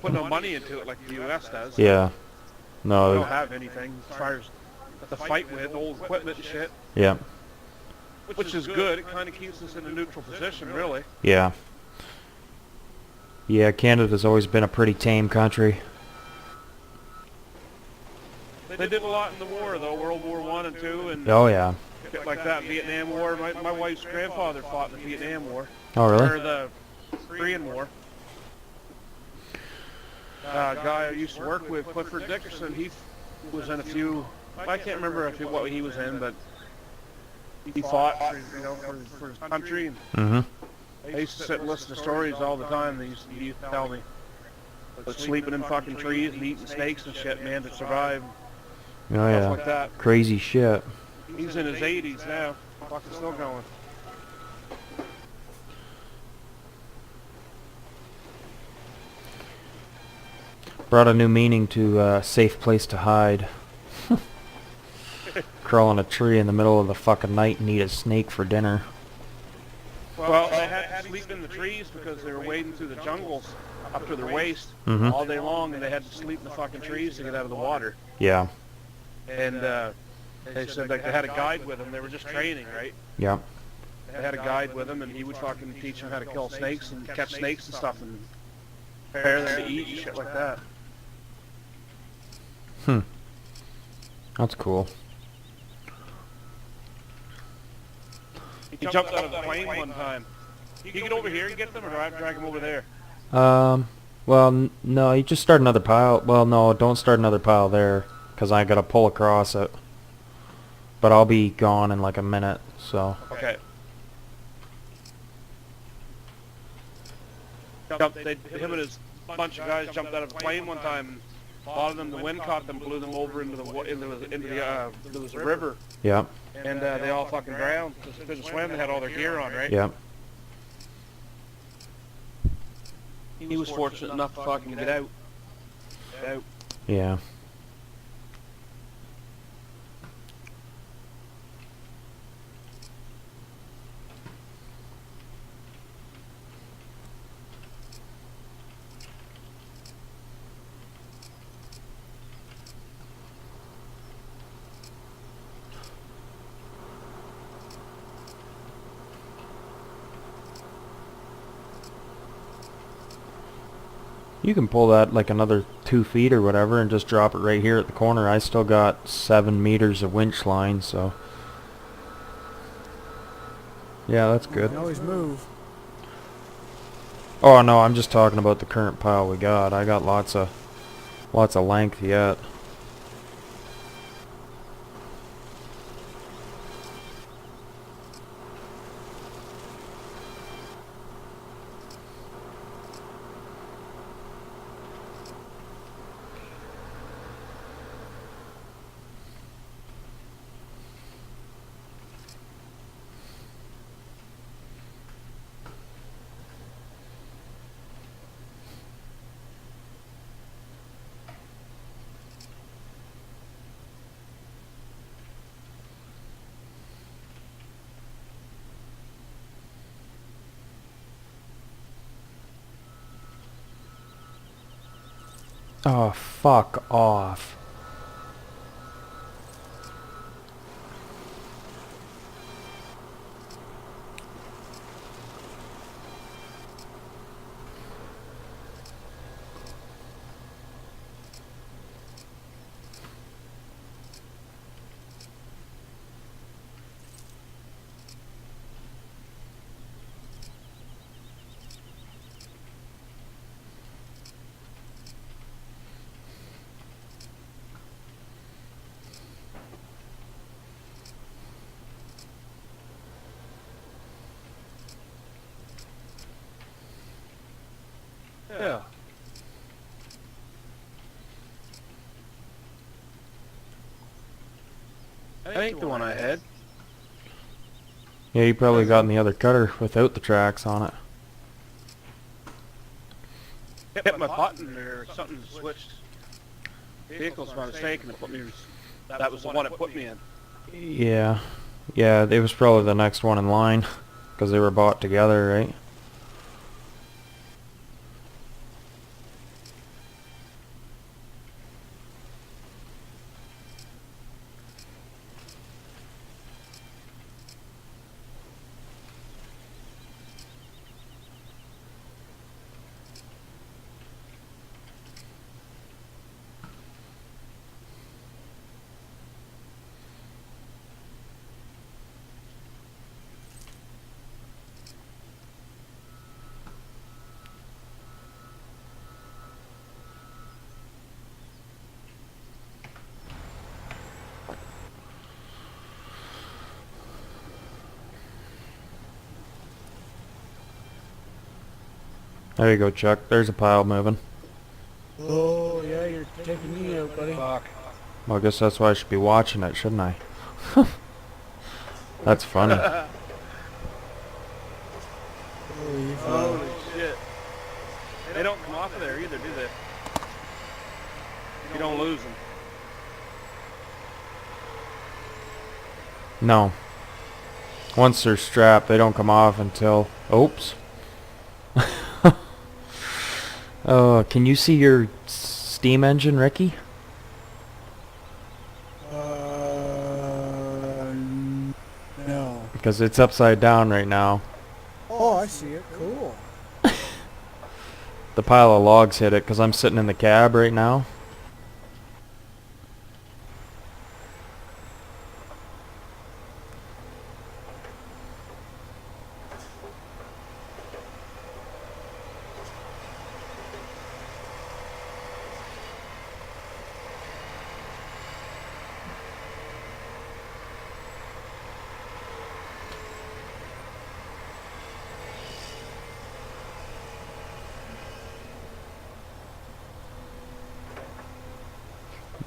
put no money into it like the U.S. does. Yeah. No. We don't have anything as far as to fight with, old equipment and shit. Yeah. which is good. It kind of keeps us in a neutral position, really. Yeah. Yeah, Canada's always been a pretty tame country. They did a lot in the war, though, World War I and II, and Oh, yeah. shit like that. Vietnam War. My wife's grandfather fought in the Vietnam War. Oh, really? Or the Korean War. Guy I used to work with, Clifford Dickerson, he was in a few. I can't remember what he was in, but he fought for his country. And Mm-hmm. I used to sit and listen to stories all the time. They used to tell me, but sleeping in fucking trees and eating snakes and shit, man, to survive. Oh, Stuff yeah. like that. Crazy shit. He's in his 80s now. Fucking still going. Brought a new meaning to safe place to hide. Crawl in a tree in the middle of the fucking night and eat a snake for dinner. Well, they had to sleep in the trees because they were wading through the jungles up to their waist Mm-hmm. all day long, and they had to sleep in the fucking trees to get out of the water. Yeah. And they said like they had a guide with them. They were just training, right? Yeah. They had a guide with them, and he would fucking teach them how to kill snakes and catch snakes and stuff and prepare them to eat and shit like that. Hmm. That's cool. He jumped out of the plane one time. You get over here and get them, or do I have to drag him over there? Well, no, you just start another pile. Well, no, don't start another pile there, because I gotta pull across it. But I'll be gone in like a minute, so. Okay. Him and his bunch of guys jumped out of a plane one time. And a lot of them, the wind caught them, blew them over into there was a river, Yeah. and they all fucking drowned. Because to swim, they had all their gear on, right? Yeah. He was fortunate enough to fucking get out. Yeah. You can pull that like another 2 feet or whatever and just drop it right here at the corner. I still got 7 meters of winch line, so. Yeah, that's good. You always move. Oh no, I'm just talking about the current pile we got. I got lots of length yet. Oh, fuck off. Yeah. That ain't the one I had. Yeah, you probably got in the other cutter without the tracks on it. Hit my button or something switched vehicles by mistake, and it put me. That was the one it put me in. Yeah. Yeah, it was probably the next one in line, because they were bought together, right? There you go, Chuck. There's a pile moving. Oh, yeah, you're taking me out, buddy. Fuck. Well, I guess that's why I should be watching it, shouldn't I? That's funny. Holy fuck. Holy shit. They don't come off of there either, do they? You don't lose them. No. Once they're strapped, they don't come off until... Oops. Can you see your steam engine, Ricky? No. Because it's upside down right now. Oh, I see it. Cool. The pile of logs hit it because I'm sitting in the cab right now.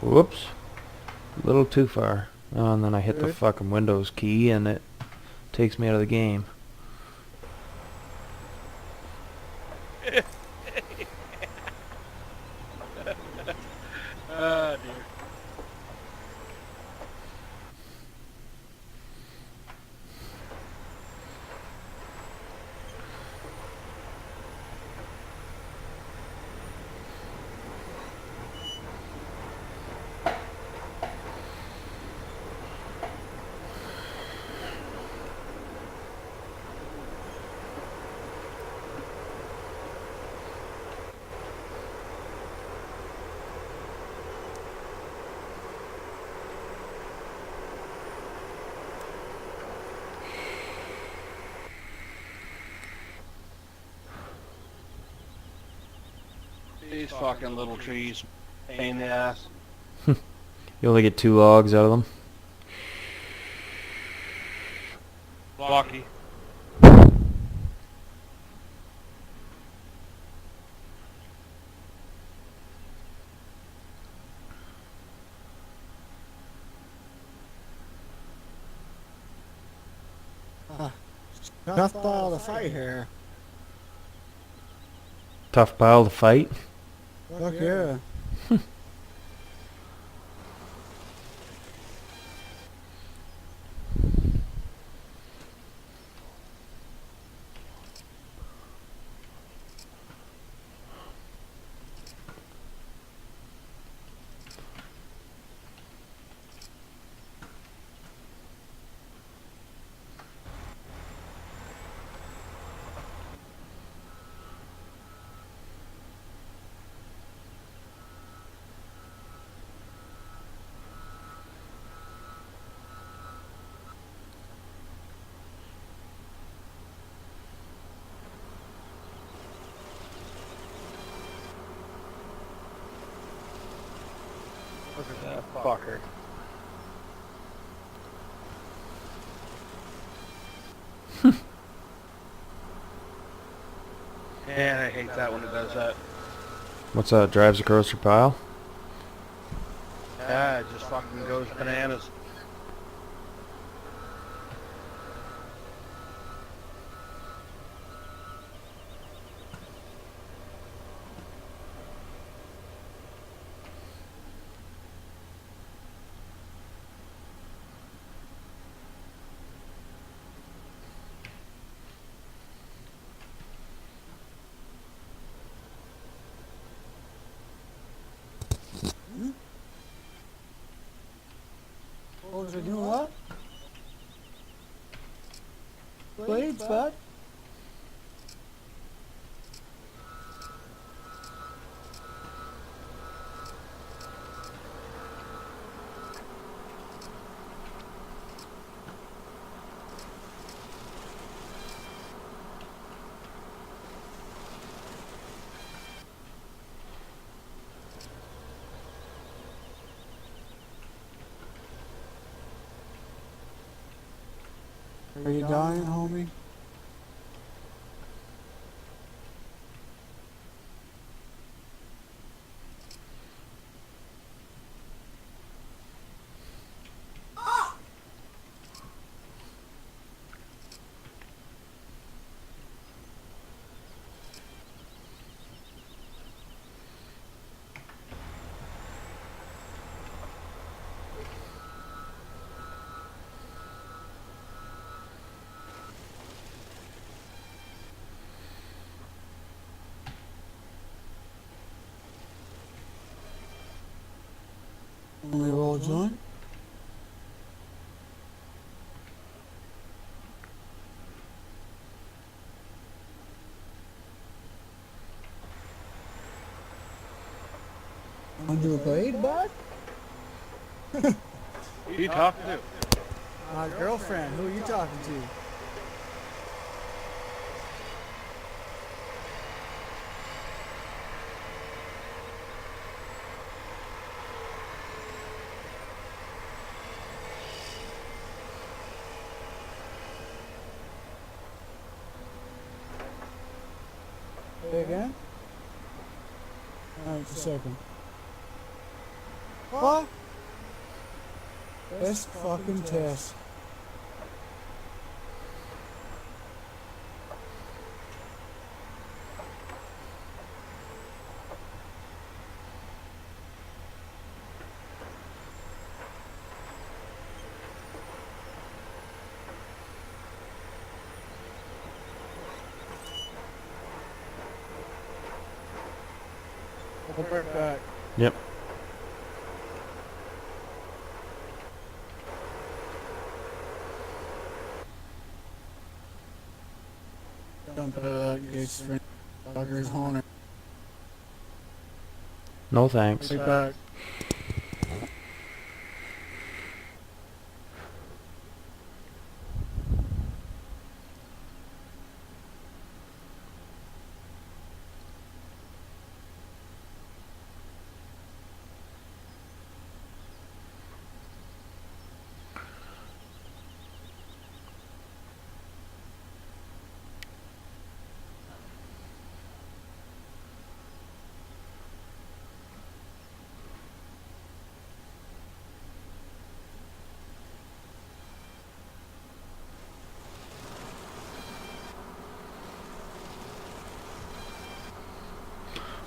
Whoops. A little too far. Oh, and then I hit the Good. fucking Windows key and it takes me out of the game. Dear. These fucking little trees. Pain in the ass. You only get 2 logs out of them. Lucky. Tough ball to fight here. Tough pile to fight. Fuck yeah. Look at that fucker. Man, I hate that when it does that. What's that? Drives across your pile? Yeah, it just fucking goes bananas. What was it doing? What? Blades, bud? Are you dying, homie? roll a joint? Want to do a blade, bud? Who you talking to? My girlfriend. Who are you talking to? Say again? Alright, just a second. What? Best fucking test. I'll be right back. Yep. Jump out of that gate's friend. Fucker's horner. No thanks. Right back.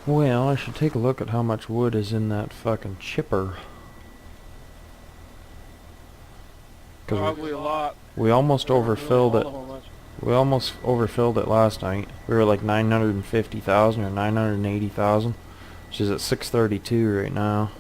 Well, I should take a look at how much wood is in that fucking chipper. Probably a lot. We almost overfilled it. All of them. We almost overfilled it last night. We were like 950,000 or 980,000, which is at 632 right now.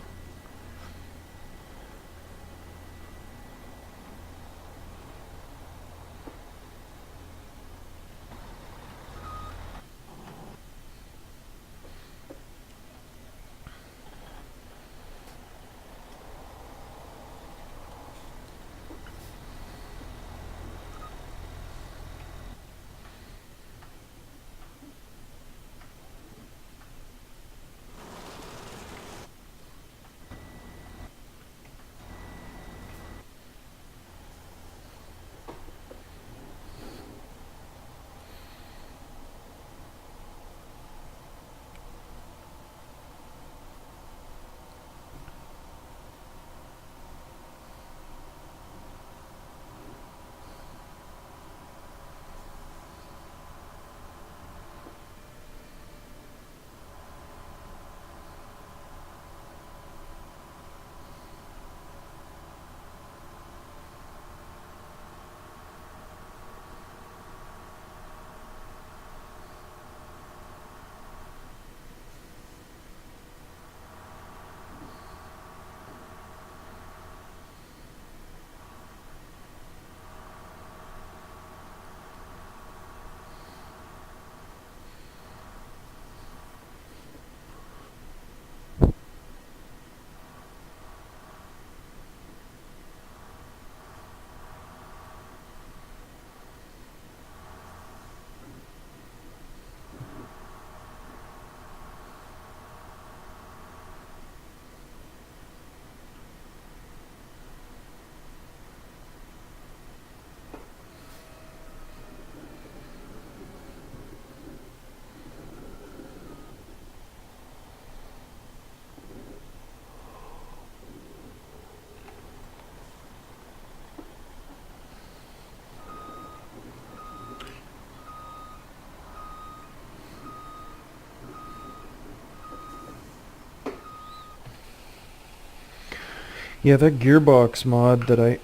Yeah, that gearbox mod that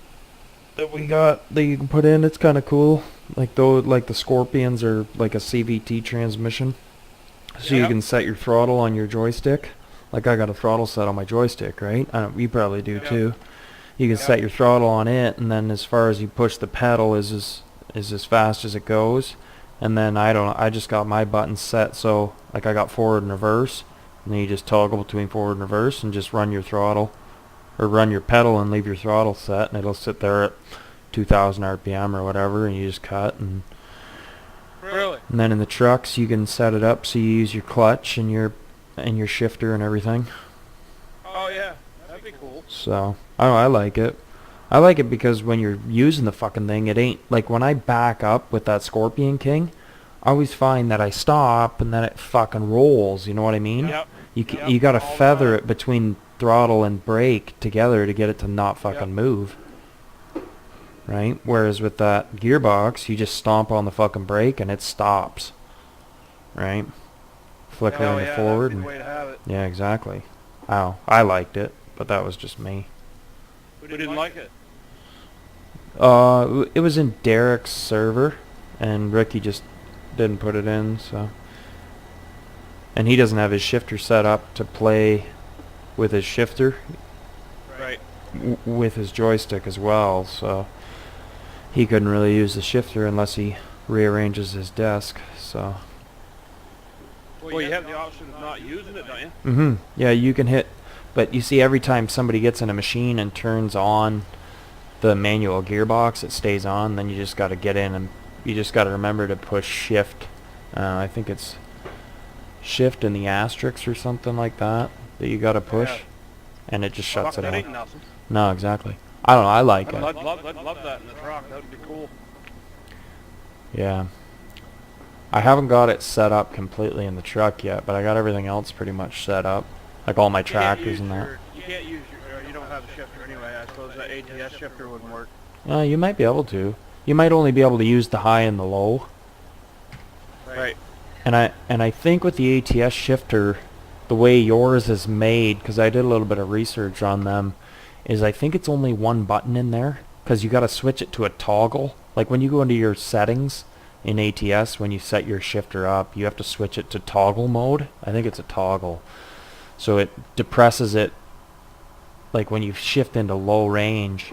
we got that you can put in, it's kind of cool. Like the Scorpions are like a CVT transmission, so you Yep. can set your throttle on your joystick. like I got a throttle set on my joystick, right? I don't, you probably do Yep. too. You can set your throttle on it, and then as far as you push the pedal is as fast as it goes. And then I just got my buttons set so like I got forward and reverse, and then you just toggle between forward and reverse and just run your throttle or run your pedal and leave your throttle set, and it'll sit there at 2000 RPM or whatever, and you just cut. And Really? and then in the trucks you can set it up so you use your clutch and your shifter and everything. Oh yeah, that'd be cool. So I like it. I like it because when you're using the fucking thing, it ain't like when I back up with that Scorpion King, I always find that I stop and then it fucking rolls. You know what I mean? Yep. You gotta all the feather time. it between throttle and brake together to get it to not fucking move. Right? Whereas with that gearbox, you just stomp on the fucking brake and it stops. Right? Flick it Hell into yeah, forward. that'd be And the way to have it. yeah, exactly. I liked it, but that was just me. Who didn't like it? It was in Derek's server, and Ricky just didn't put it in, so. And he doesn't have his shifter set up to play with his shifter, Right. with his joystick as well, so he couldn't really use the shifter unless he rearranges his desk, so. Well, you have the option of not using it, don't you? Mm-hmm. Yeah, you can hit, but you see every time somebody gets in a machine and turns on the manual gearbox, it stays on. Then you just got to get in and you just got to remember to push shift. I think it's shift and the asterisk or something like that you got to push, Yeah. and it just shuts Fuck, it that ain't off. nothing. No, exactly. I don't know. I like I'd it. love that in the truck. That would be cool. Yeah. I haven't got it set up completely in the truck yet, but I got everything else pretty much set up, like all my tractors and that. You can't use your, you don't have a shifter anyway. I suppose that ATS shifter wouldn't work. You might be able to. You might only be able to use the high and the low. Right. And I think with the ATS shifter, the way yours is made, because I did a little bit of research on them, is I think it's only one button in there, because you got to switch it to a toggle. Like when you go into your settings in ATS, when you set your shifter up, you have to switch it to toggle mode. I think it's a toggle. So it depresses it, like when you shift into low range,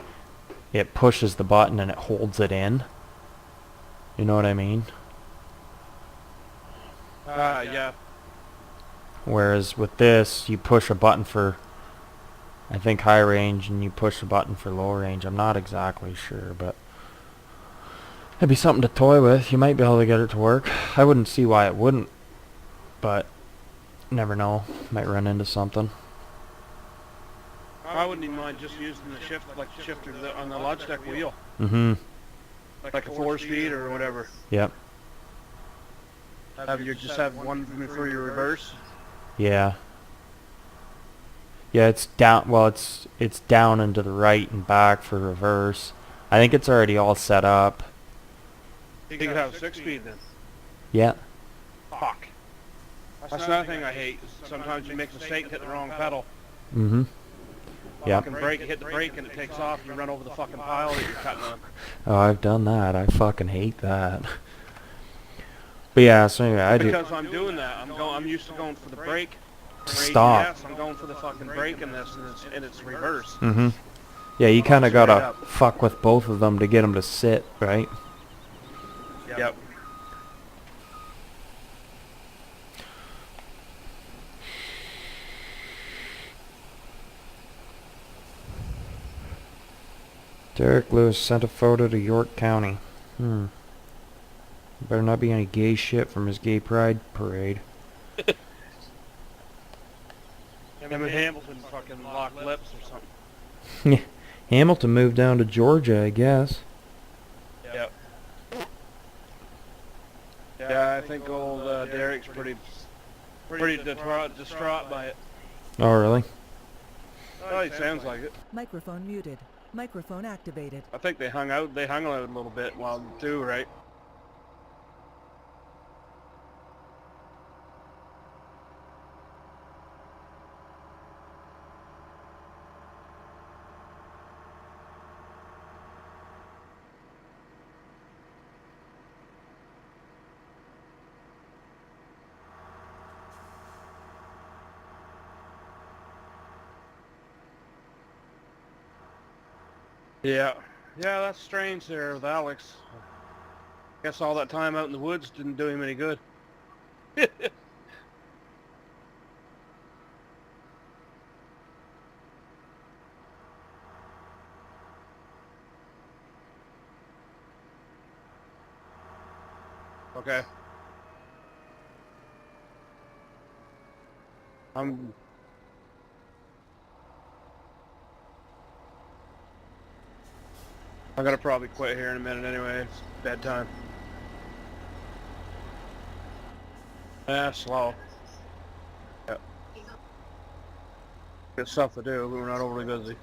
it pushes the button and it holds it in. You know what I mean? Yeah. Whereas with this, you push a button for, I think, high range, and you push a button for low range. I'm not exactly sure, but it'd be something to toy with. You might be able to get it to work. I wouldn't see why it wouldn't, but never know. Might run into something. I wouldn't even mind just using the shifter on the Logitech wheel, Mm-hmm. like a 4-speed or whatever. Yep. Just have one for your reverse. Yeah. Yeah, it's down. Well, it's down and to the right and back for reverse. I think it's already all set up. You could have a 6-speed then. Yeah. Fuck. That's another thing I hate. Sometimes you make a mistake and hit the wrong pedal. Mm-hmm. Yep. Fucking brake, hit the brake and it takes off and you run over the fucking pile that you're cutting on. Oh, I've done that. I fucking hate that. But yeah, so anyway, I do. Because I'm doing that. I'm used to going for the brake. To For stop. ATS, I'm going for the fucking brake in this, and it's reverse. Mm-hmm. Yeah, you kind of Straight gotta up. fuck with both of them to get them to sit, right? Yep. Derek Lewis sent a photo to York County. Better not be any gay shit from his gay pride parade. Him and Hamilton fucking locked lips or something. Hamilton moved down to Georgia, I guess. Yep. Yeah, I think old Derek's pretty distraught by it. Oh, really? Oh, it sounds like it. Microphone muted. Microphone activated. I think they hung out a little bit while too, right? Yeah. Yeah, that's strange there with Alex. Guess all that time out in the woods didn't do him any good. Okay. I'm gonna probably quit here in a minute anyway. It's bedtime. Slow. Yeah. Got stuff to do, but we're not overly busy.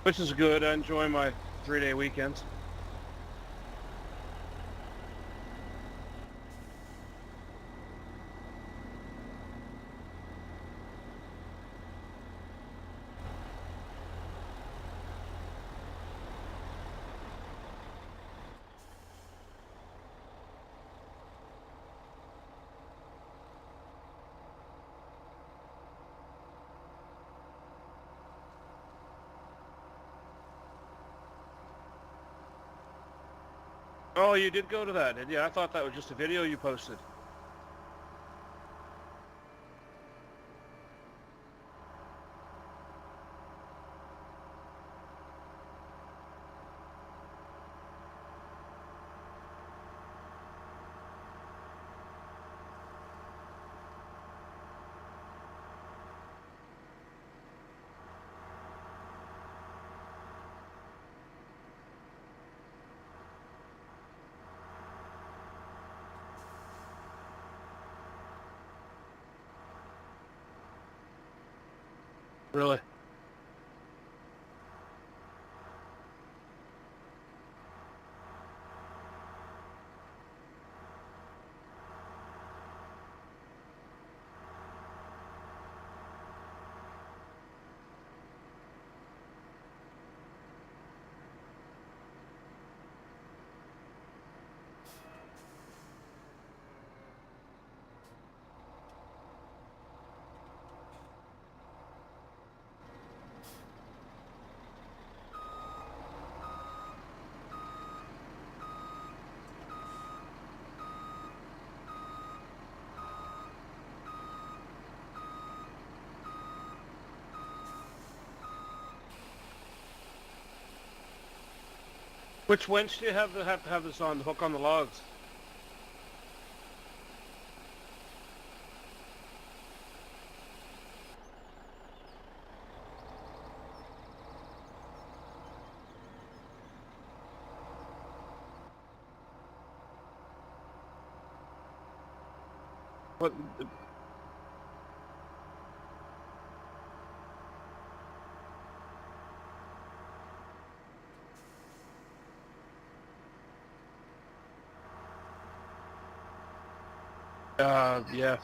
Which is good. I enjoy my 3-day weekends. Oh, you did go to that, did you? I thought that was just a video you posted. Really? Which winch do you have this on? The hook on the logs? What? Yeah.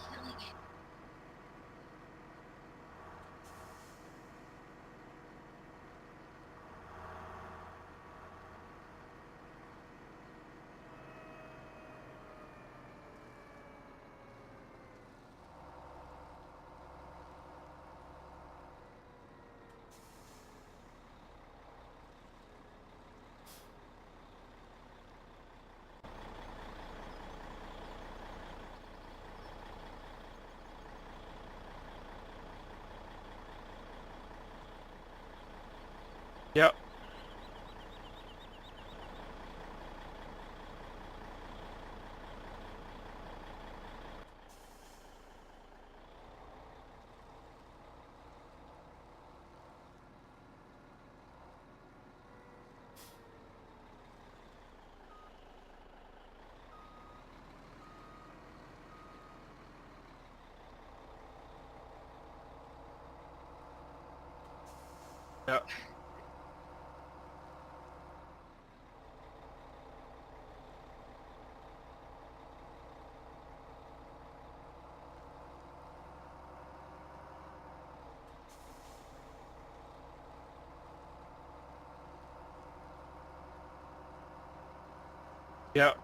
Yep. Yep. Yep.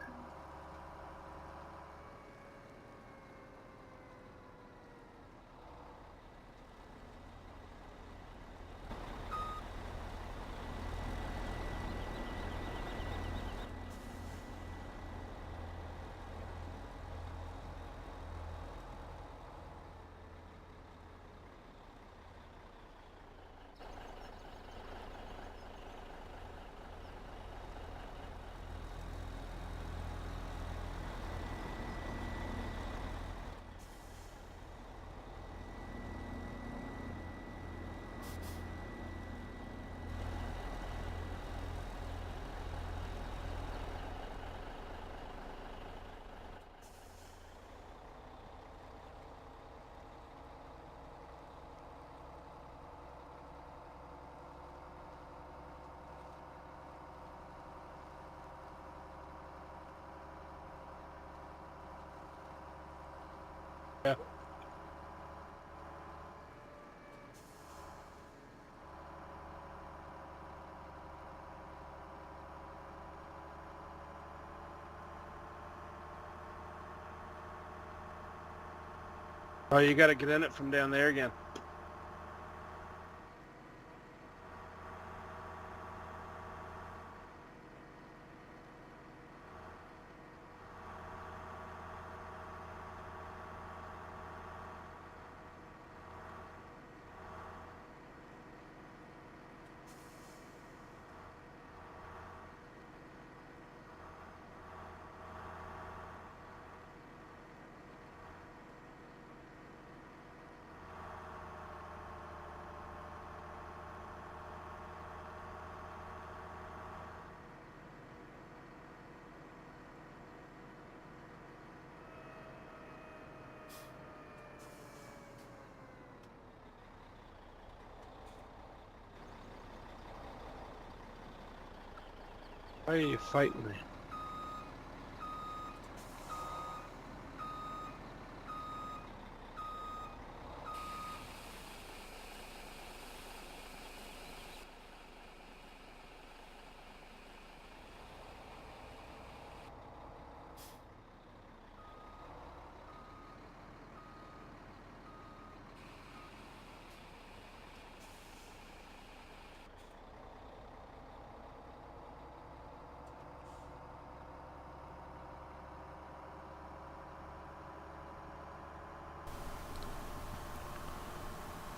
Yeah. Oh, you got to get in it from down there again. Why are you fighting me?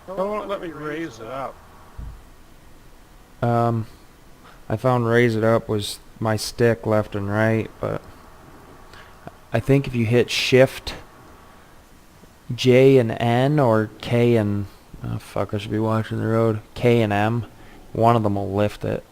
Don't let me raise it up. I found raise it up was my stick left and right, but I think if you hit shift J and N or K and oh fuck, I should be watching the road. K and M, one of them will lift it.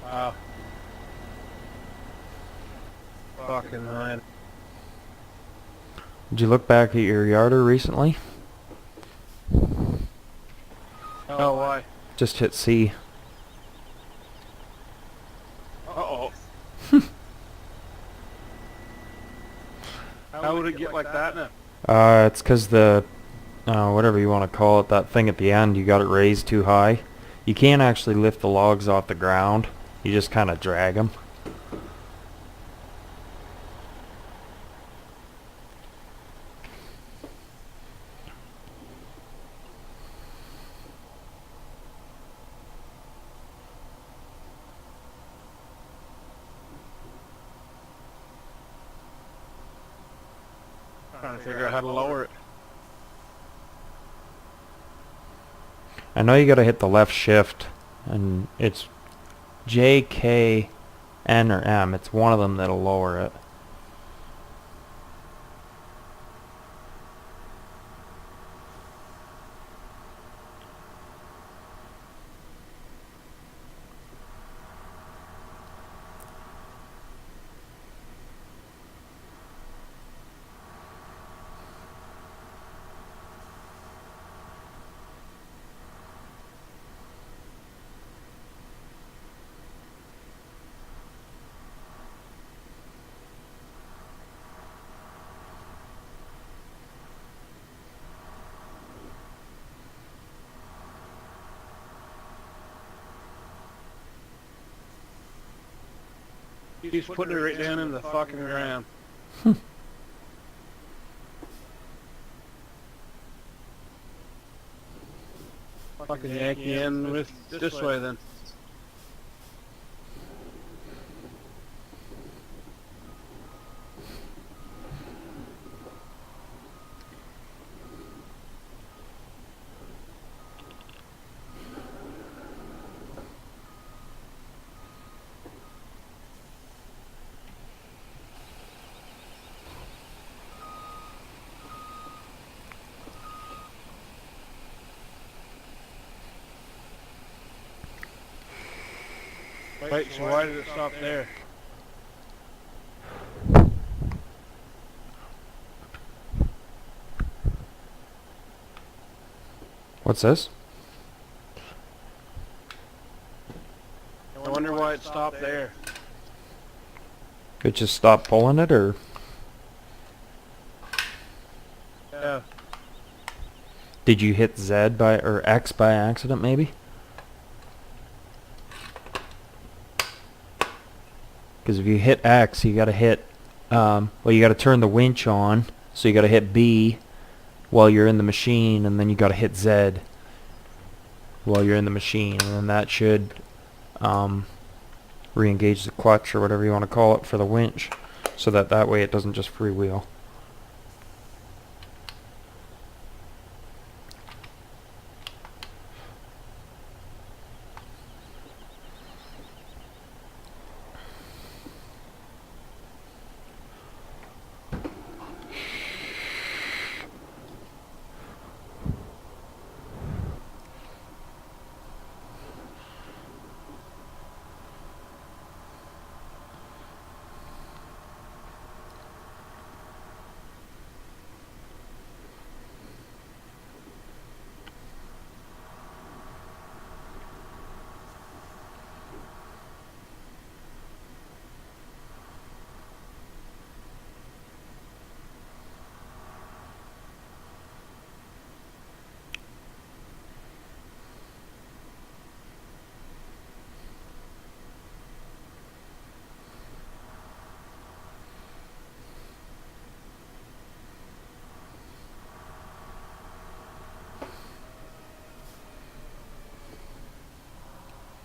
Wow. Fucking man. Did you look back at your yarder recently? Oh, why? Just hit C. Uh-oh. How would it get like that now? It's 'cause the whatever you want to call it, that thing at the end, you got it raised too high. You can't actually lift the logs off the ground. You just kind of drag them. Trying to figure out how to lower it. I know you got to hit the left shift, and it's J, K, N, or M. It's one of them that'll lower it. He's putting it right down in the fucking ground. Fucking Yankee in with this way then. Wait, so why did it stop there? What's this? I wonder why it stopped there. It just stopped pulling it, or? Yeah. Did you hit Z by, or X by accident, maybe? Because if you hit X, you gotta hit, well, you gotta turn the winch on, so you gotta hit B while you're in the machine, and then you gotta hit Z while you're in the machine, and then that should re-engage the clutch, or whatever you want to call it, for the winch, so that way it doesn't just freewheel.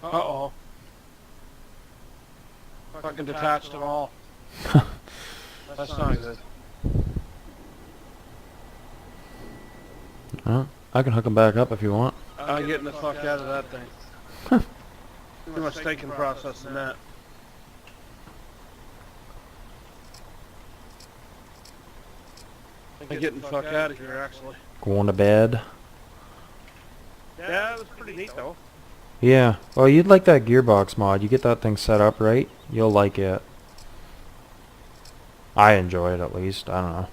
Uh-oh. Fucking detached them all. That's not good. I can hook them back up if you want. I'm getting the fuck out of that thing. Too much thinking process in that. I'm getting the fuck out of here, actually. Going to bed. Yeah, it was pretty neat, though. Yeah, well, you'd like that gearbox mod. You get that thing set up right, you'll like it. I enjoy it, at least. I don't know.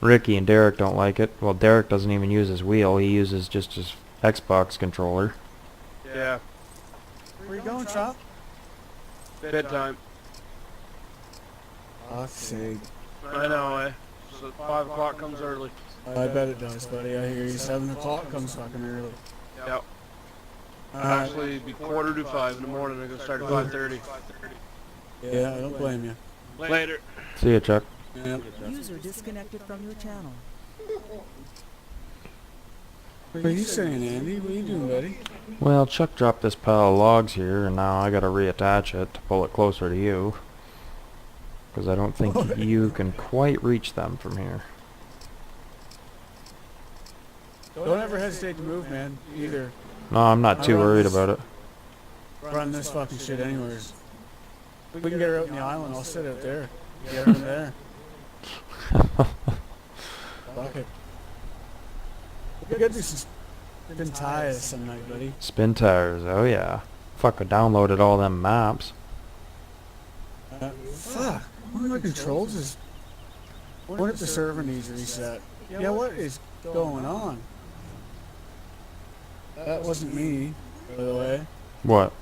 Ricky and Derek don't like it. Well, Derek doesn't even use his wheel. He uses just his Xbox controller. Yeah. Where you going, Chop? Bedtime. Fuck's sake. I know, eh? So 5 o'clock comes early. I bet it does, buddy. I hear you. 7 o'clock comes fucking early. Yep. Actually, it'd be 4:45 in the morning. I'm going to start at 5:30. Yeah, I don't blame you. Later. See ya, Chuck. Yep. User disconnected from your channel. What are you saying, Andy? What are you doing, buddy? Well, Chuck dropped this pile of logs here, and now I gotta reattach it to pull it closer to you. Because I don't think you can quite reach them from here. Don't ever hesitate to move, man. Either. No, I'm not too worried about it. Run this fucking shit anyways. We can get her out in the island. I'll sit out there. Get her in there. Fuck it. We gotta do some spin tires some night, buddy. Spin tires, oh yeah. Fuck, I downloaded all them maps. Fuck. One of my controls is... What if the server needs reset? Yeah, what is going on? That wasn't me, by the way. What?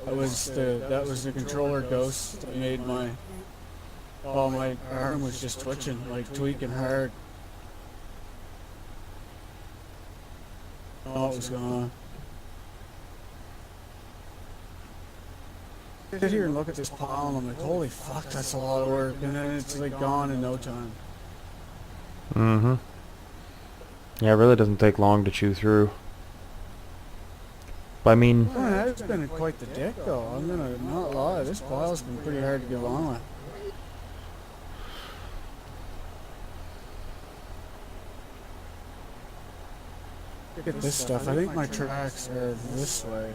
That was the controller ghost that made my... Oh, my arm was just twitching, like tweaking hard. Oh, what was going on? I sit here and look at this pile and I'm like, holy fuck, that's a lot of work. And then it's like gone in no time. Mm-hmm. Yeah, it really doesn't take long to chew through. But I mean... Man, it's been quite the dick though, I'm gonna not lie. This pile's been pretty hard to get along with. Look at this stuff. I think my tracks are this way.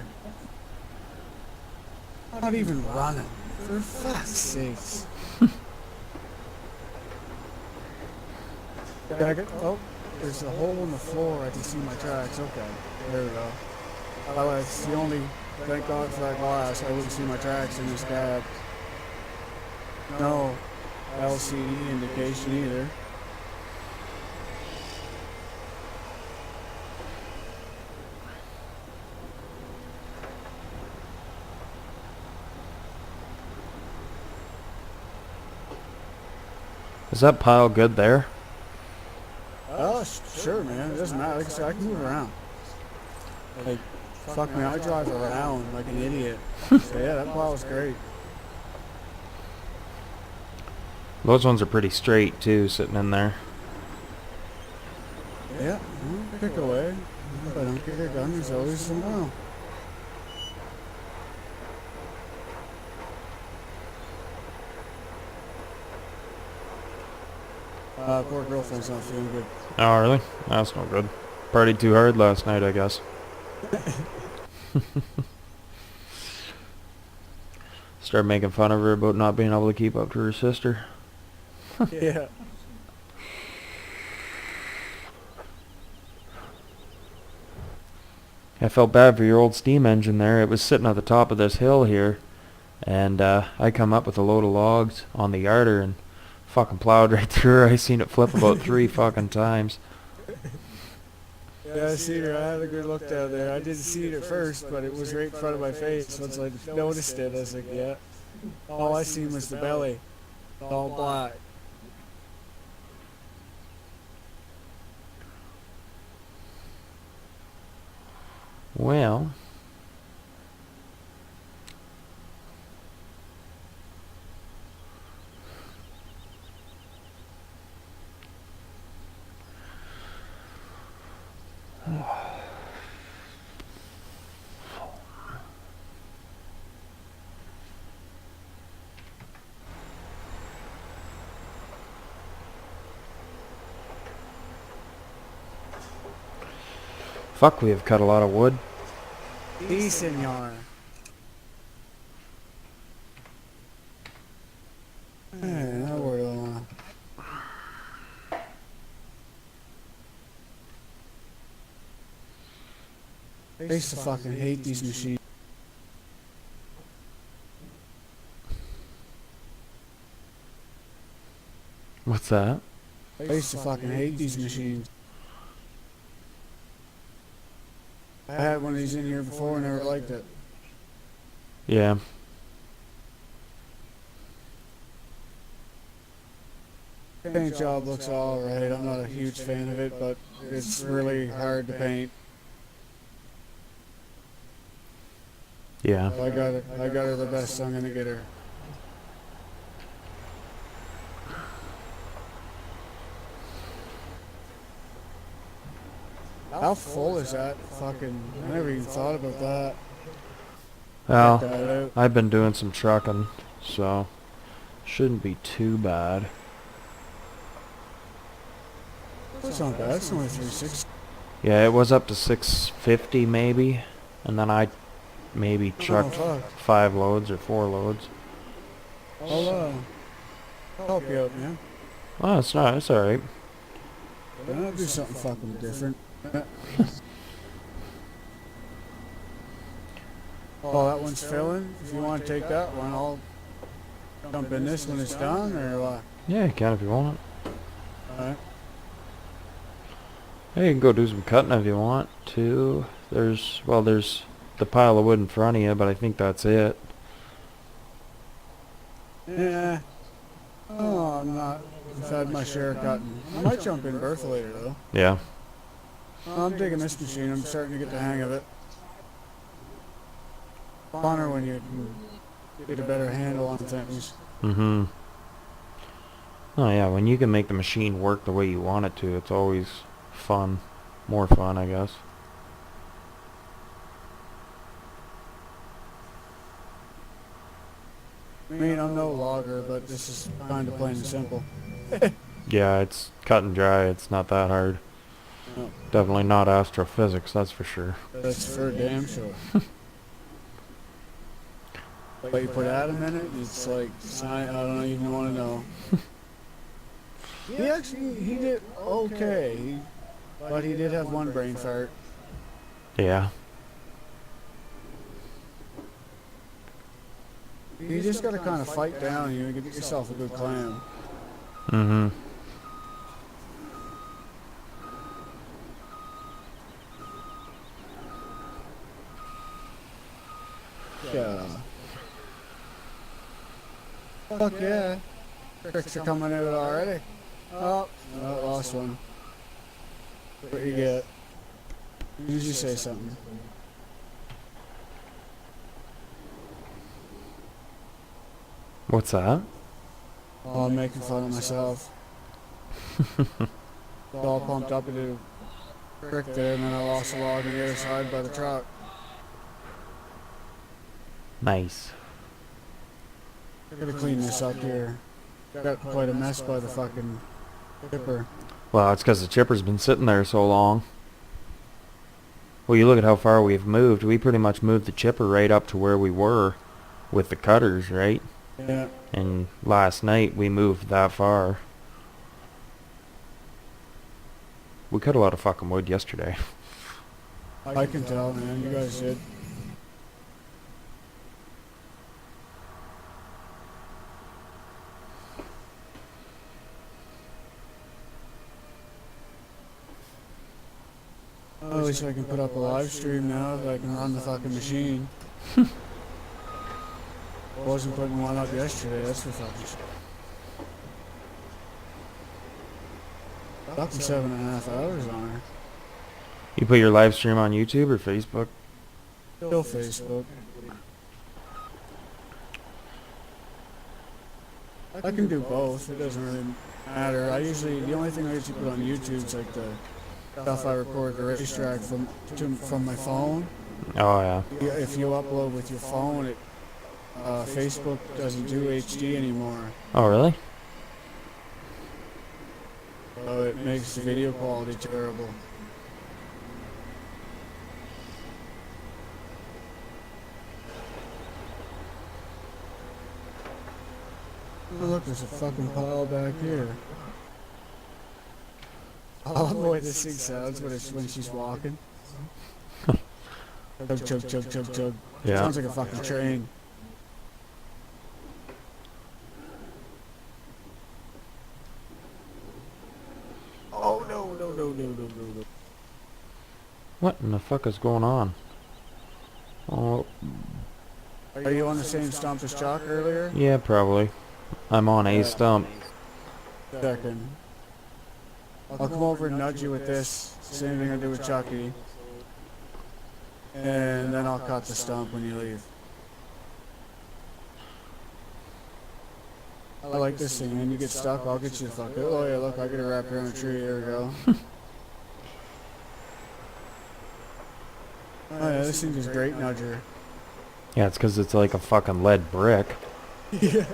Not even running. For fuck's sakes. Did I get... Oh, there's a hole in the floor. I can see my tracks. Okay. There we go. It's the only thank God for that glass. I wouldn't see my tracks in this cab. No LCD indication either. Is that pile good there? Oh, sure, man. It doesn't matter. Like I said, I can move around. Like, fuck me, I drive around like an idiot. So yeah, that pile was great. Those ones are pretty straight too, sitting in there. Yeah, pick away. If I don't get a gun, there's always some more. Poor girlfriend's not feeling good. Oh, really? That's no good. Partied too hard last night, I guess. Start making fun of her about not being able to keep up to her sister. Yeah. I felt bad for your old steam engine there. It was sitting at the top of this hill here, and I come up with a load of logs on the yarder and fucking plowed right through her. I seen it flip about 3 fucking times. Yeah, I see her. I had a good look down there. I didn't see it at first, but it was right in front of my face. Once I noticed it, I was like, yeah. All I seen was the belly. All black. Well, fuck, we have cut a lot of wood. Sí, senor. Now we're on. I used to fucking hate these machines. What's that? I used to fucking hate these machines. I had one of these in here before and never liked it. Yeah. Paint job looks alright. I'm not a huge fan of it, but it's really hard to paint. Yeah. I got her the best I'm gonna get her. How full is that? Fucking, I never even thought about that. Well, Check that out. I've been doing some trucking, so shouldn't be too bad. That's not bad. It's only 360. Yeah, it was up to 650 maybe, and then I maybe trucked fuck. 5 loads or 4 loads. I'll help you out, man. Oh, it's not. It's all right. I'll do something fucking different. Oh, that one's filling. If you want to take that one, I'll jump in this when it's done, or what? Yeah, you can if you want. Alright. Hey, you can go do some cutting if you want to. There's the pile of wood in front of you, but I think that's it. Yeah. Oh, I'm not. I've had my share of cutting. I might jump in Bertha later, though. Yeah. I'm digging this machine. I'm starting to get the hang of it. Funner when you can get a better handle on things. Mm-hmm. Oh yeah, when you can make the machine work the way you want it to, it's always fun. More fun, I guess. I mean, I'm no logger, but this is kind of plain and simple. Yeah, it's cut and dry. It's not that hard. No, Definitely not astrophysics, that's for sure. that's for damn sure. But you put Adam in it, it's like, I don't even want to know. He did okay, but he did have one brain fart. Yeah. You just gotta kind of fight down, you know, get yourself a good clam. Mm-hmm. Yeah. Fuck yeah. Tricks are coming out already. Oh, no, lost one. What you get? Did you say something? What's that? Oh, I'm making fun of myself. All pumped up into a crick there, and then I lost a log on the other side by the truck. Nice. Gotta clean this up here. Got quite a mess by the fucking chipper. Well, it's because the chipper's been sitting there so long. Well, you look at how far we've moved. We pretty much moved the chipper right up to where we were with the cutters, right? Yeah. And last night we moved that far. We cut a lot of fucking wood yesterday. I can tell, man. You guys did. At least I can put up a live stream now that I can run the fucking machine. Wasn't putting one up yesterday, that's for fucking shit. Fucking 7.5 hours on her. You put your live stream on YouTube or Facebook? Still Facebook. I can do both, it doesn't really matter. The only thing I usually put on YouTube is like the stuff I record the racetrack from my phone. Oh yeah. If you upload with your phone, Facebook doesn't do HD anymore. Oh really? So it makes the video quality terrible. Oh, look, there's a fucking pile back here. I'll avoid the sing sounds when she's walking. Chug, chug, chug, chug, chug. Yeah. Sounds like a fucking train. Oh, no, no, no, no, no, no, no. What in the fuck is going on? Oh, Are you on the same stump as Chuck earlier? yeah, probably. I'm on a stump. Second. I'll come over and nudge you with this. Same thing I did with Chucky. And then I'll cut the stump when you leave. I like this thing, man. You get stuck, I'll get you the fuck out. Oh yeah, look, I get it wrapped around a tree. There we go. Oh yeah, this thing is great nudger. Yeah, it's because it's like a fucking lead brick. Yeah.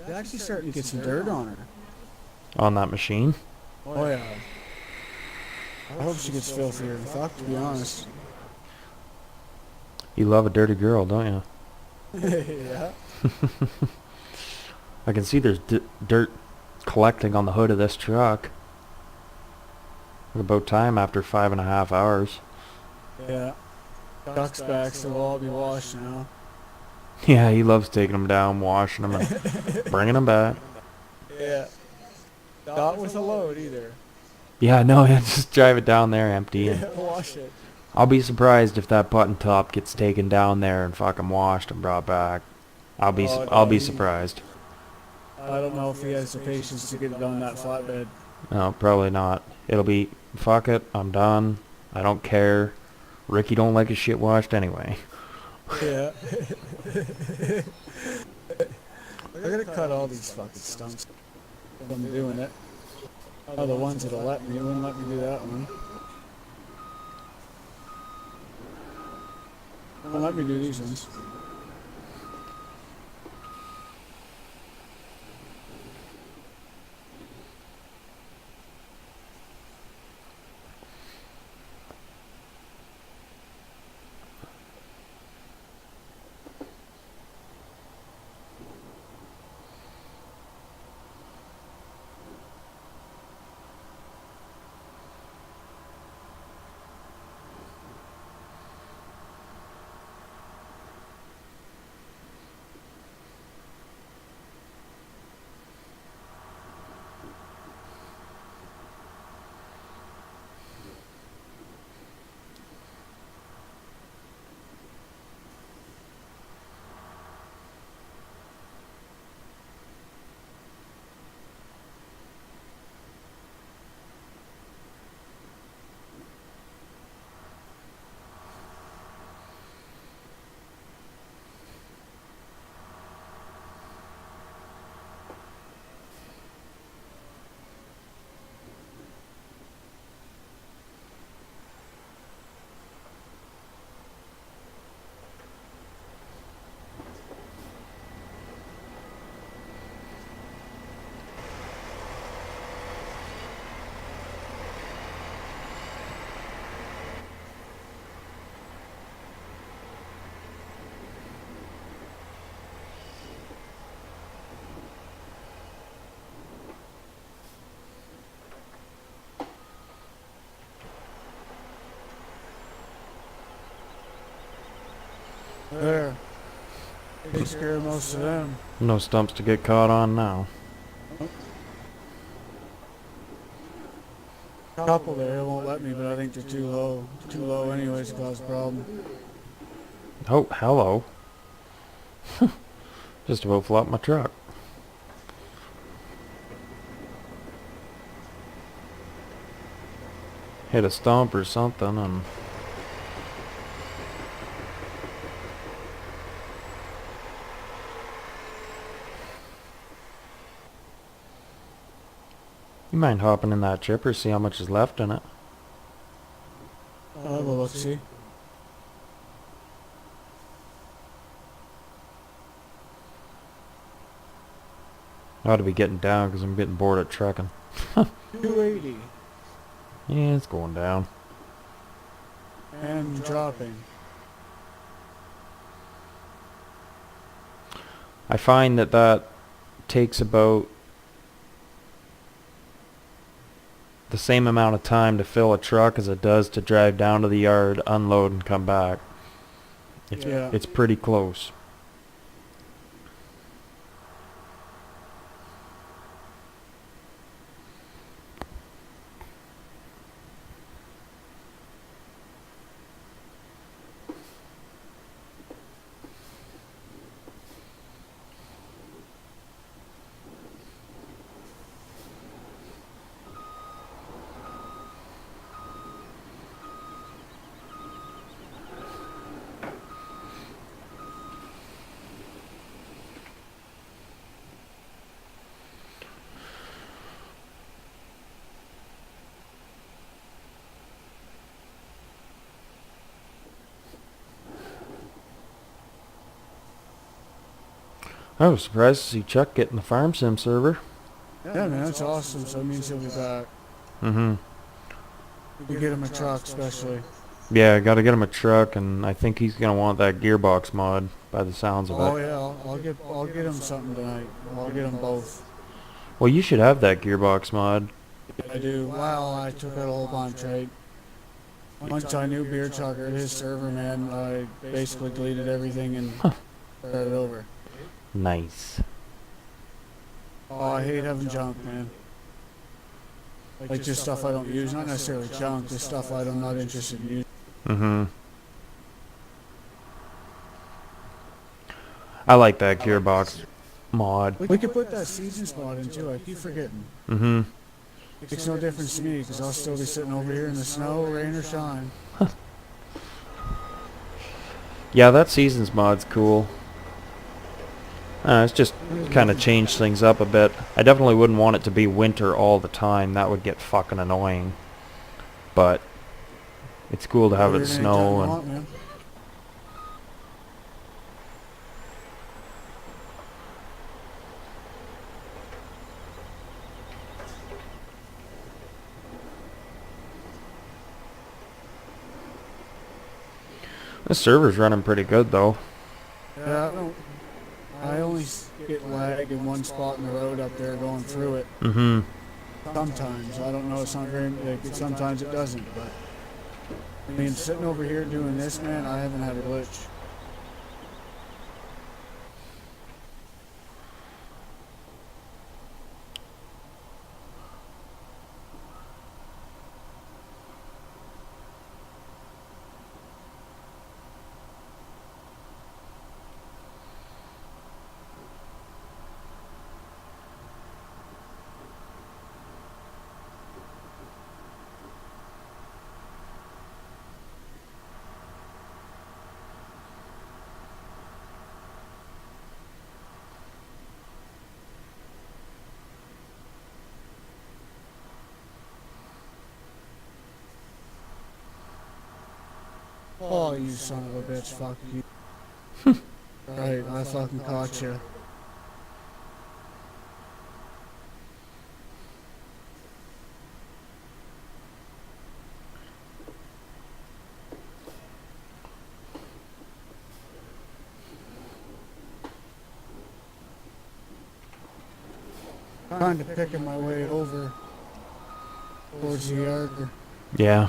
You're actually starting to get some dirt on her. On that machine. Oh yeah. I hope she gets filthier than fuck, to be honest. You love a dirty girl, don't you? Yeah. I can see there's dirt collecting on the hood of this truck. About time after 5.5 hours. Yeah. Duck's back, so we'll all be washed now. Yeah, he loves taking them down, washing them, and bringing them back. Yeah. Not with a load either. Yeah, no, yeah, just drive it down there empty. And Yeah, wash it. I'll be surprised if that button top gets taken down there and fucking washed and brought back. I'll be surprised. I don't know if he has the patience to get it on that flatbed. No, probably not. It'll be, fuck it, I'm done. I don't care. Ricky don't like his shit washed anyway. Yeah. I gotta cut all these fucking stumps. I'm doing it. Oh, the ones that'll let me. Wouldn't let me do that one. Won't let me do these ones. there. Takes care of most of them. No stumps to get caught on now. Couple there, it won't let me, but I think they're too low. Too low anyways to cause a problem. Oh, hello. Just about flopped my truck. Hit a stump or something and... You mind hopping in that chipper, see how much is left in it? I'll have a look, see. I ought to be getting down because I'm getting bored at trekking. 280. Yeah, it's going down. And dropping. I find that that takes about the same amount of time to fill a truck as it does to drive down to the yard, unload, and come back. Yeah. It's pretty close. I was surprised to see Chuck getting the farm sim server. Yeah, man, that's awesome. So it means he'll be back. Mm-hmm. We get him a truck, especially. Yeah, I gotta get him a truck, and I think he's gonna want that gearbox mod by the sounds of Oh it. yeah, I'll get him something tonight. I'll get them both. Well, you should have that gearbox mod. I do. Wow, I took out a whole bunch, right? Once I knew Beer Chucker, his server, man, I basically deleted everything and started over. Nice. Oh, I hate having junk, man. Like just stuff I don't use, not necessarily junk, just stuff I'm not interested in using. Mm-hmm. I like that gearbox mod. We could put that seasons mod in too, I keep forgetting. Mm-hmm. Makes no difference to me, because I'll still be sitting over here in the snow, rain or shine. Yeah, that seasons mod's cool. It's just kind of changed things up a bit. I definitely wouldn't want it to be winter all the time. That would get fucking annoying. But it's cool to have it snow and... The server's running pretty good though. Yeah, I only get lag in one spot in the road up there going through it. Mm-hmm. Sometimes. I don't know, it's not very, sometimes it doesn't, but I mean, sitting over here doing this, man, I haven't had a glitch. Oh, you son of a bitch, fuck you. Right, I fucking caught you. Kind of picking my way over towards the yard. Yeah.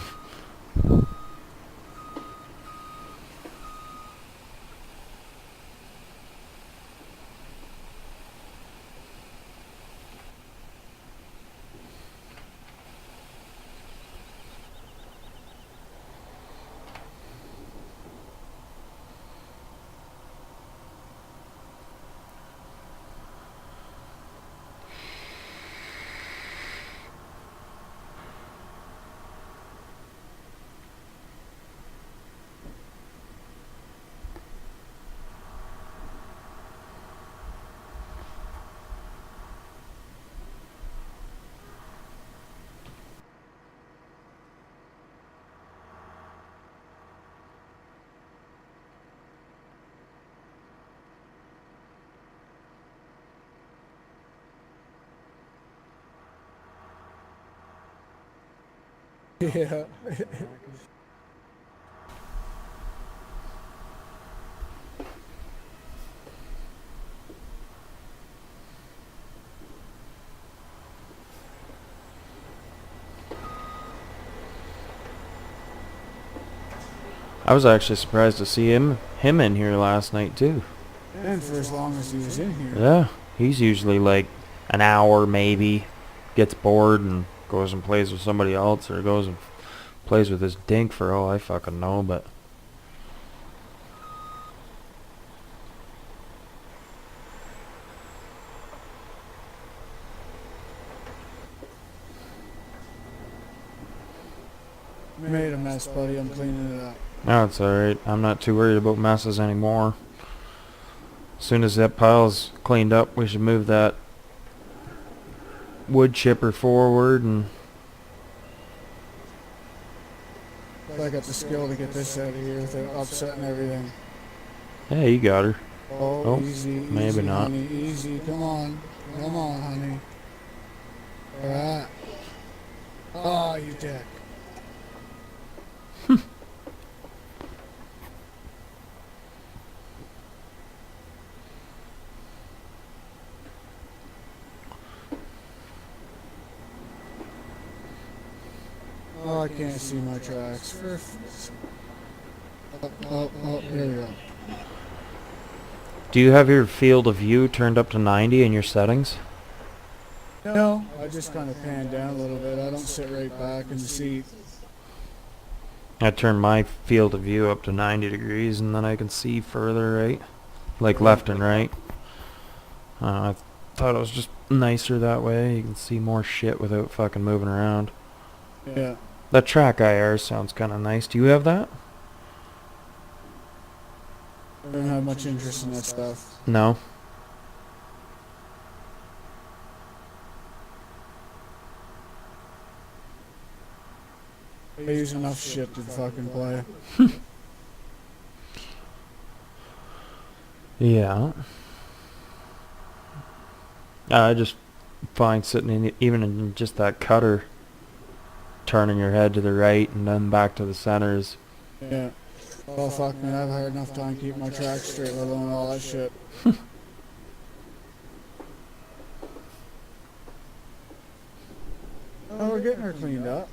Yeah. I was actually surprised to see him in here last night too. And for as long as he was in here. Yeah, he's usually like an hour maybe, gets bored and goes and plays with somebody else, or goes and plays with his dink for all I fucking know, but Made a mess, buddy. I'm cleaning it up. no, it's alright. I'm not too worried about messes anymore. As soon as that pile's cleaned up, we should move that wood chipper forward and I got the skill to get this out of here without upsetting everything. yeah, you got her. Oh, Oh, easy, maybe easy, not. honey, easy. Come on, honey. All right. Oh, you dick. Oh, I can't see my tracks. Oh, there we go. Do you have your field of view turned up to 90 in your settings? No, I just kind of pan down a little bit. I don't sit right back in the seat. I turn my field of view up to 90 degrees and then I can see further, right? Like left and right. I thought it was just nicer that way. You can see more shit without fucking moving around. Yeah. That track IR sounds kind of nice. Do you have that? I don't have much interest in that stuff. No. I use enough shit to fucking play. Yeah. I just find sitting in, even in just that cutter, turning your head to the right and then back to the center is... Yeah. Oh fuck, man, I've had enough time to keep my tracks straight, let alone all that shit. Oh, we're getting her cleaned up.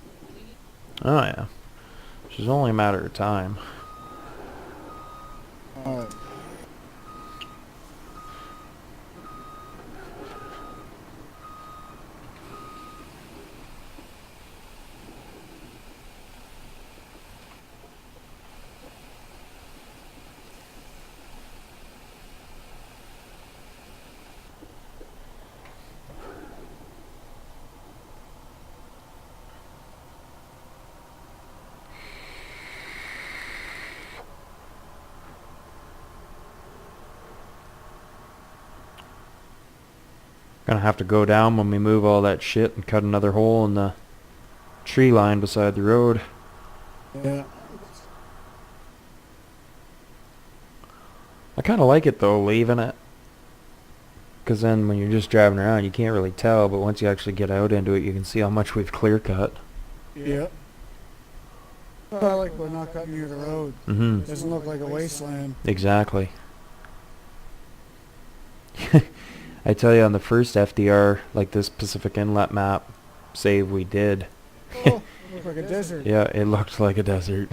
Oh yeah. Which is only a matter of time. Alright. Gonna have to go down when we move all that shit and cut another hole in the tree line beside the road. Yeah. I kind of like it though, leaving it. Because then when you're just driving around, you can't really tell, but once you actually get out into it, you can see how much we've clear cut. Yep. I like we're not cutting near the road. Mm-hmm. Doesn't look like a wasteland. Exactly. I tell you, on the first FDR, like this Pacific Inlet map save we did. Oh, look like a desert. Yeah, it looked like a desert.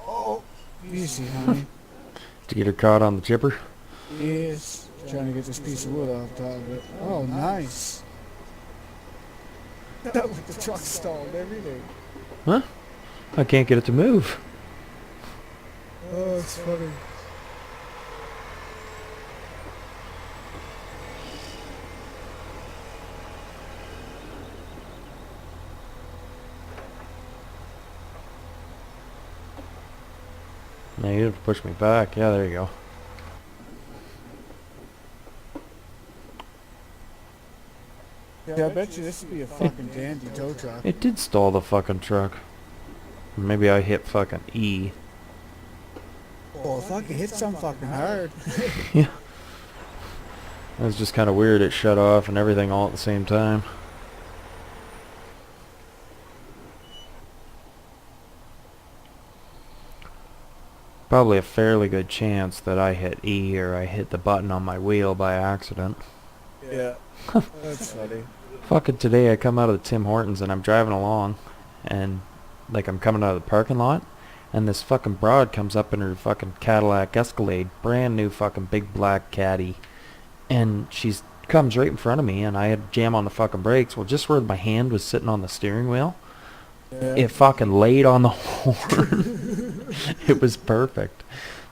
Oh, easy, honey. Did you get her caught on the chipper? Yes. Trying to get this piece of wood off top of it. Oh, nice. That like the truck stalled everything. Huh? I can't get it to move. Oh, it's funny. No, you have to push me back. Yeah, there you go. Yeah, I bet you this would be a fucking dandy tow truck. It did stall the fucking truck. Maybe I hit fucking E. Oh, fuck, it hit some fucking hard. Yeah. It was just kind of weird. It shut off and everything all at the same time. Probably a fairly good chance that I hit E or I hit the button on my wheel by accident. Yeah, that's funny. Fucking today I come out of the Tim Hortons and I'm driving along and like I'm coming out of the parking lot and this fucking broad comes up in her fucking Cadillac Escalade, brand new fucking big black caddy, and she's comes right in front of me and I had to jam on the fucking brakes. Well, just where my hand was sitting on the steering wheel, Yeah. it fucking laid on the horn. It was perfect.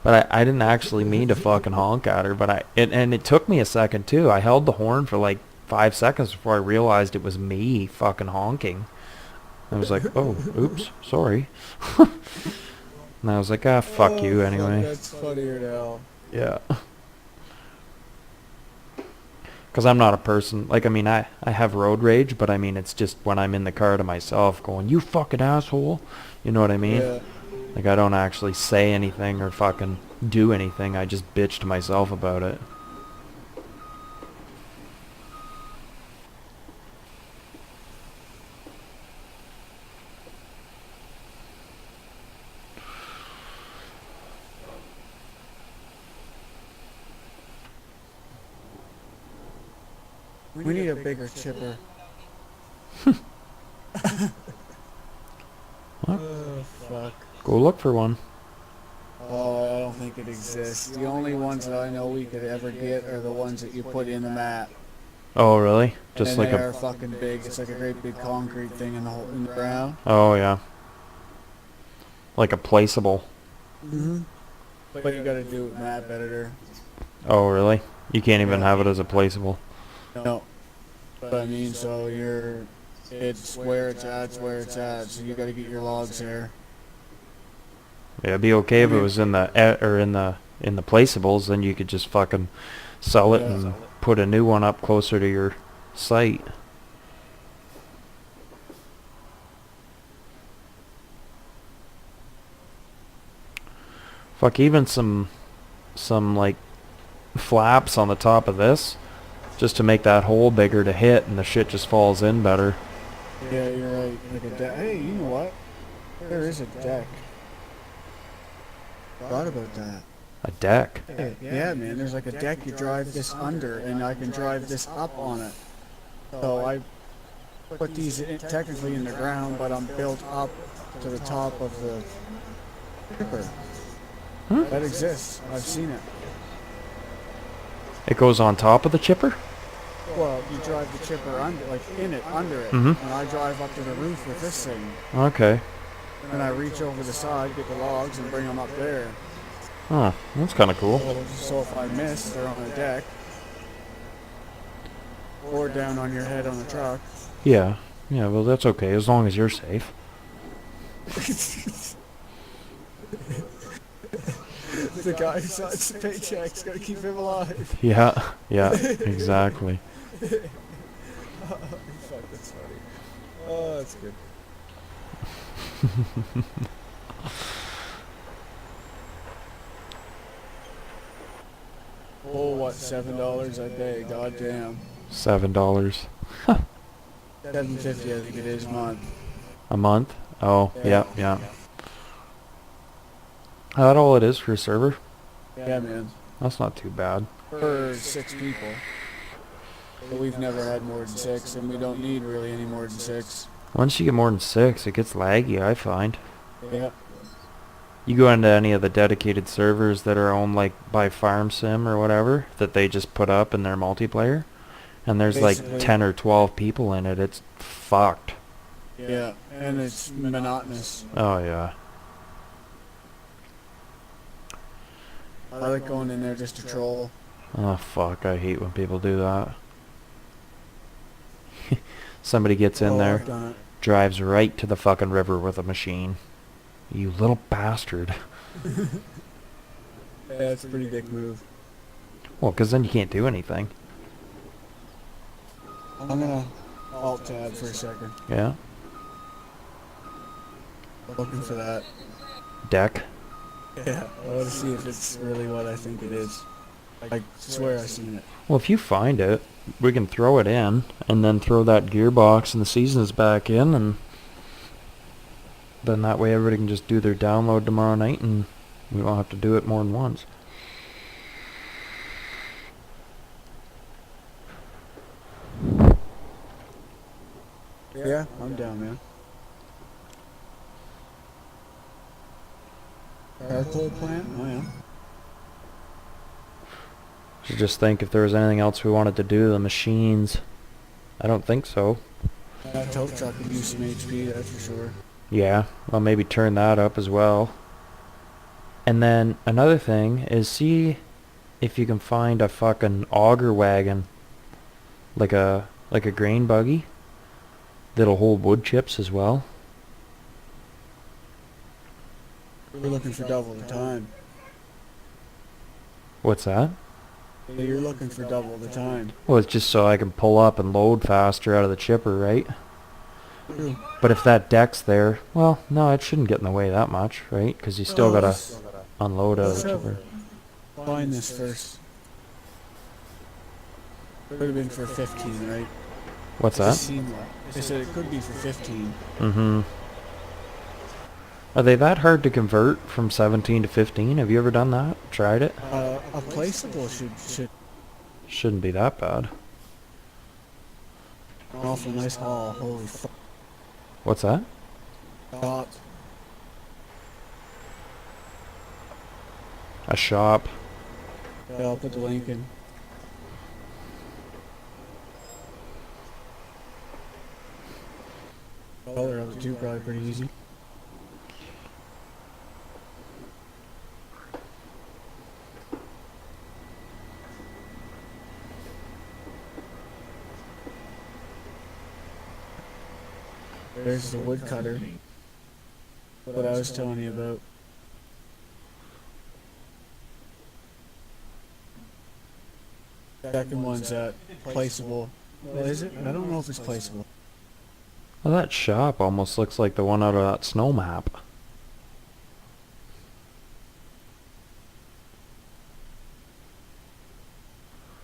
But I didn't actually mean to fucking honk at her, but it took me a second too. I held the horn for like 5 seconds before I realized it was me fucking honking. I was like, oh, oops, sorry. And I was like, ah, fuck you anyway. That's funnier than hell. Yeah. Because I'm not a person, like, I mean, I have road rage, but I mean, it's just when I'm in the car to myself going, you fucking asshole. You know what I mean? Yeah. Like, I don't actually say anything or fucking do anything. I just bitch to myself about it. We need a bigger chipper. What? Oh, fuck. Go look for one. Oh, I don't think it exists. The only ones that I know we could ever get are the ones that you put in the mat. Oh, really? Just And like they a... are fucking big. It's like a great big concrete thing in the ground. Oh, yeah. Like a placeable. Mm-hmm. But you gotta do it with map editor. Oh, really? You can't even Yeah. have it as a placeable. No. But I mean, so it's where it's at, so you gotta get your logs there. Yeah, it'd be okay if it was in the in the placeables, then you could just fucking sell it Yeah. and put a new one up closer to your site. Fuck, even some like flaps on the top of this, just to make that hole bigger to hit, and the shit just falls in better. Yeah, you're right. Like a deck. Hey, you know what? There is a deck. Thought about that. A deck. Yeah, man. There's like a deck you drive this under, and I can drive this up on it. So I put these technically in the ground, but I'm built up to the top of the chipper. Huh? That exists. I've seen it. It goes on top of the chipper? Well, you drive the chipper under, like in it, under it, Mhm. and I drive up to the roof with this thing. Okay. And I reach over the side, get the logs, and bring them up there. Huh, that's kind of cool. So if I miss, they're on the deck. Or down on your head on the truck. Yeah. Yeah, well, that's okay, as long as you're safe. The guy who signs the paycheck's gotta keep him alive. Yeah, yeah, exactly. Fuck, that's funny. Oh, that's good. Oh, what, $7 a day? Goddamn. $7 $7.50, I think it is a month. a month? Oh, Yeah. yeah. Is that all it is for a server? Yeah, man. That's not too bad. For 6 people. But we've never had more than 6, and we don't need really any more than 6. Once you get more than 6, it gets laggy, I find. Yeah. You go into any of the dedicated servers that are owned like by FarmSim or whatever, that they just put up in their multiplayer, and there's like Basically. 10 or 12 people in it, it's fucked. Yeah, and it's monotonous. Oh yeah. I like going in there just to troll. Oh fuck, I hate when people do that. Somebody gets in Oh, there, I've done it. drives right to the fucking river with a machine. You little bastard. Yeah, it's a pretty dick move. Well, 'cause then you can't do anything. I'm gonna alt tab for a second. Yeah. Looking for that. Deck. Yeah, I want to see if it's really what I think it is. I swear I've seen it. Well, if you find it, we can throw it in, and then throw that gearbox and the seasons back in, and then that way everybody can just do their download tomorrow night, and we won't have to do it more than once. Yeah, I'm down, man. Charcoal plant? Oh, yeah. Should just think if there was anything else we wanted to do to the machines. I don't think so. That tow truck could use some HP, that's for sure. Yeah, well maybe turn that up as well. And then another thing is see if you can find a fucking auger wagon. Like a grain buggy that'll hold wood chips as well. We're looking for double the time. What's that? Yeah, you're looking for double the time. Well, it's just so I can pull up and load faster out of the chipper, right? True. But if that deck's there, well, no, it shouldn't get in the way that much, right? Because you still gotta unload out of the chipper. Find this first. Could have been for 15, right? What's Just that? seen that. They said it could be for 15. Mm-hmm. Are they that hard to convert from 17 to 15? Have you ever done that? Tried it? A placeable should Shouldn't be that bad. awful nice haul. Holy fuck. What's that? Shop. A shop. Yeah, I'll put the link in. Color of the two probably pretty easy. There's the woodcutter. What I was telling you about. Second one's placeable. Well, is it? I don't know if it's placeable. Well, that shop almost looks like the one out of that snow map.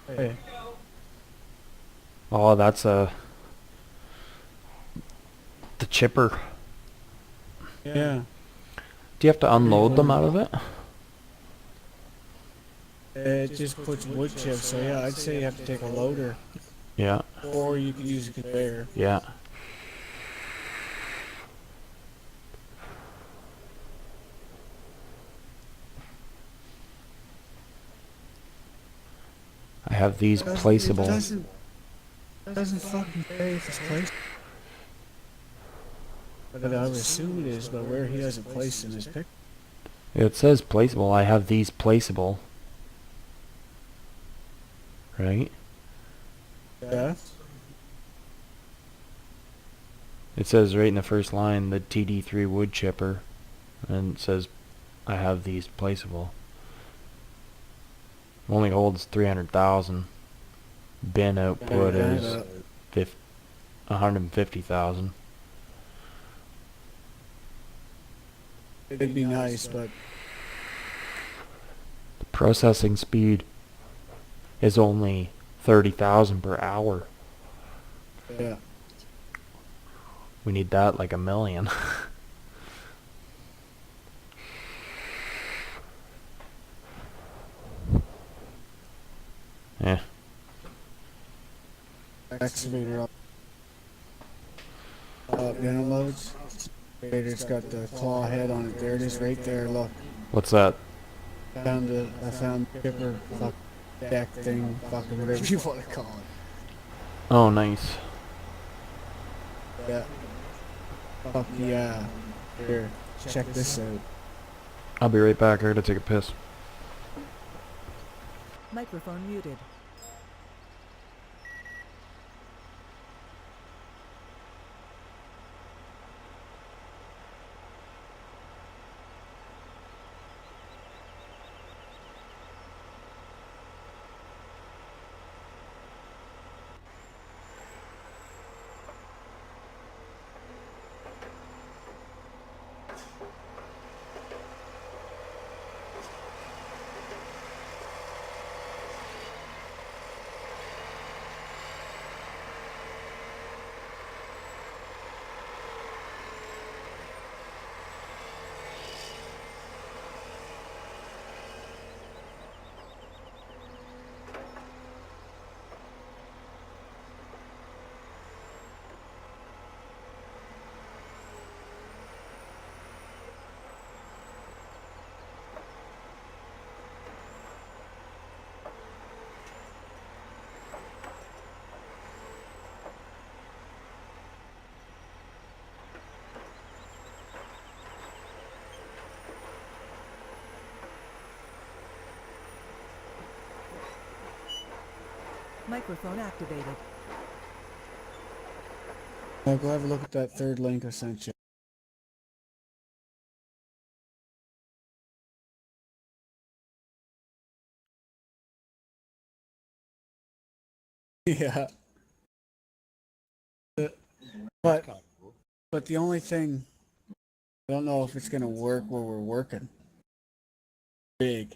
Hey. Oh, that's the chipper. Yeah. Do you have to unload them out of it? It just puts wood chips, so yeah, I'd say you have to take a loader. Yeah. Or you could use a conveyor. Yeah. I have these placeable. It doesn't fucking say if it's placeable. But I would assume it is, but where he has it placed in his pic. It says placeable. I have these placeable. Right? Yeah? It says right in the first line, the TD3 wood chipper. And it says, I have these placeable. Only holds 300,000. Bin output is 150,000. It'd be nice, but The processing speed is only 30,000 per hour. yeah. We need that like a million. Yeah. Excavator up. Downloads. Excavator's got the claw head on it. There it is, right there. Look. What's that? I found chipper fuck deck thing, fucking whatever you want to call it. Oh, nice. Yeah. Fuck yeah. Here, check this out. I'll be right back. I gotta take a piss. Microphone muted. Microphone activated. Now go have a look at that third link I sent you. Yeah. But the only thing, I don't know if it's gonna work where we're working. Big.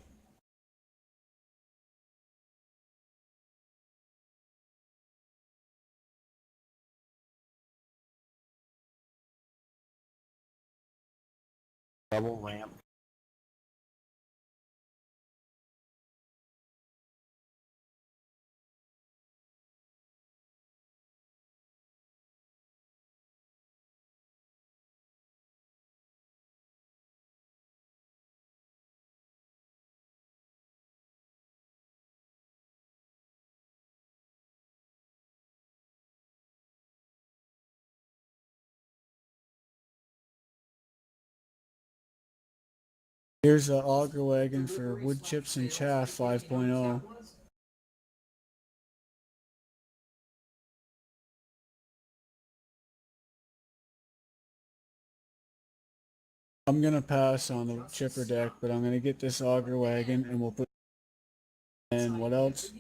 Double ramp. Here's a auger wagon for wood chips and chaff 5.0. I'm gonna pass on the chipper deck, but I'm gonna get this auger wagon and we'll put. And what else?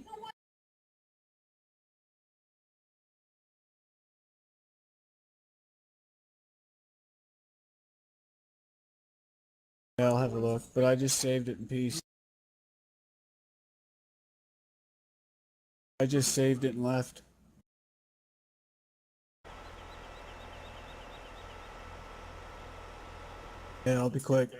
Yeah, I'll have a look, but I just saved it in peace. I just saved it and left. Yeah, I'll be quick.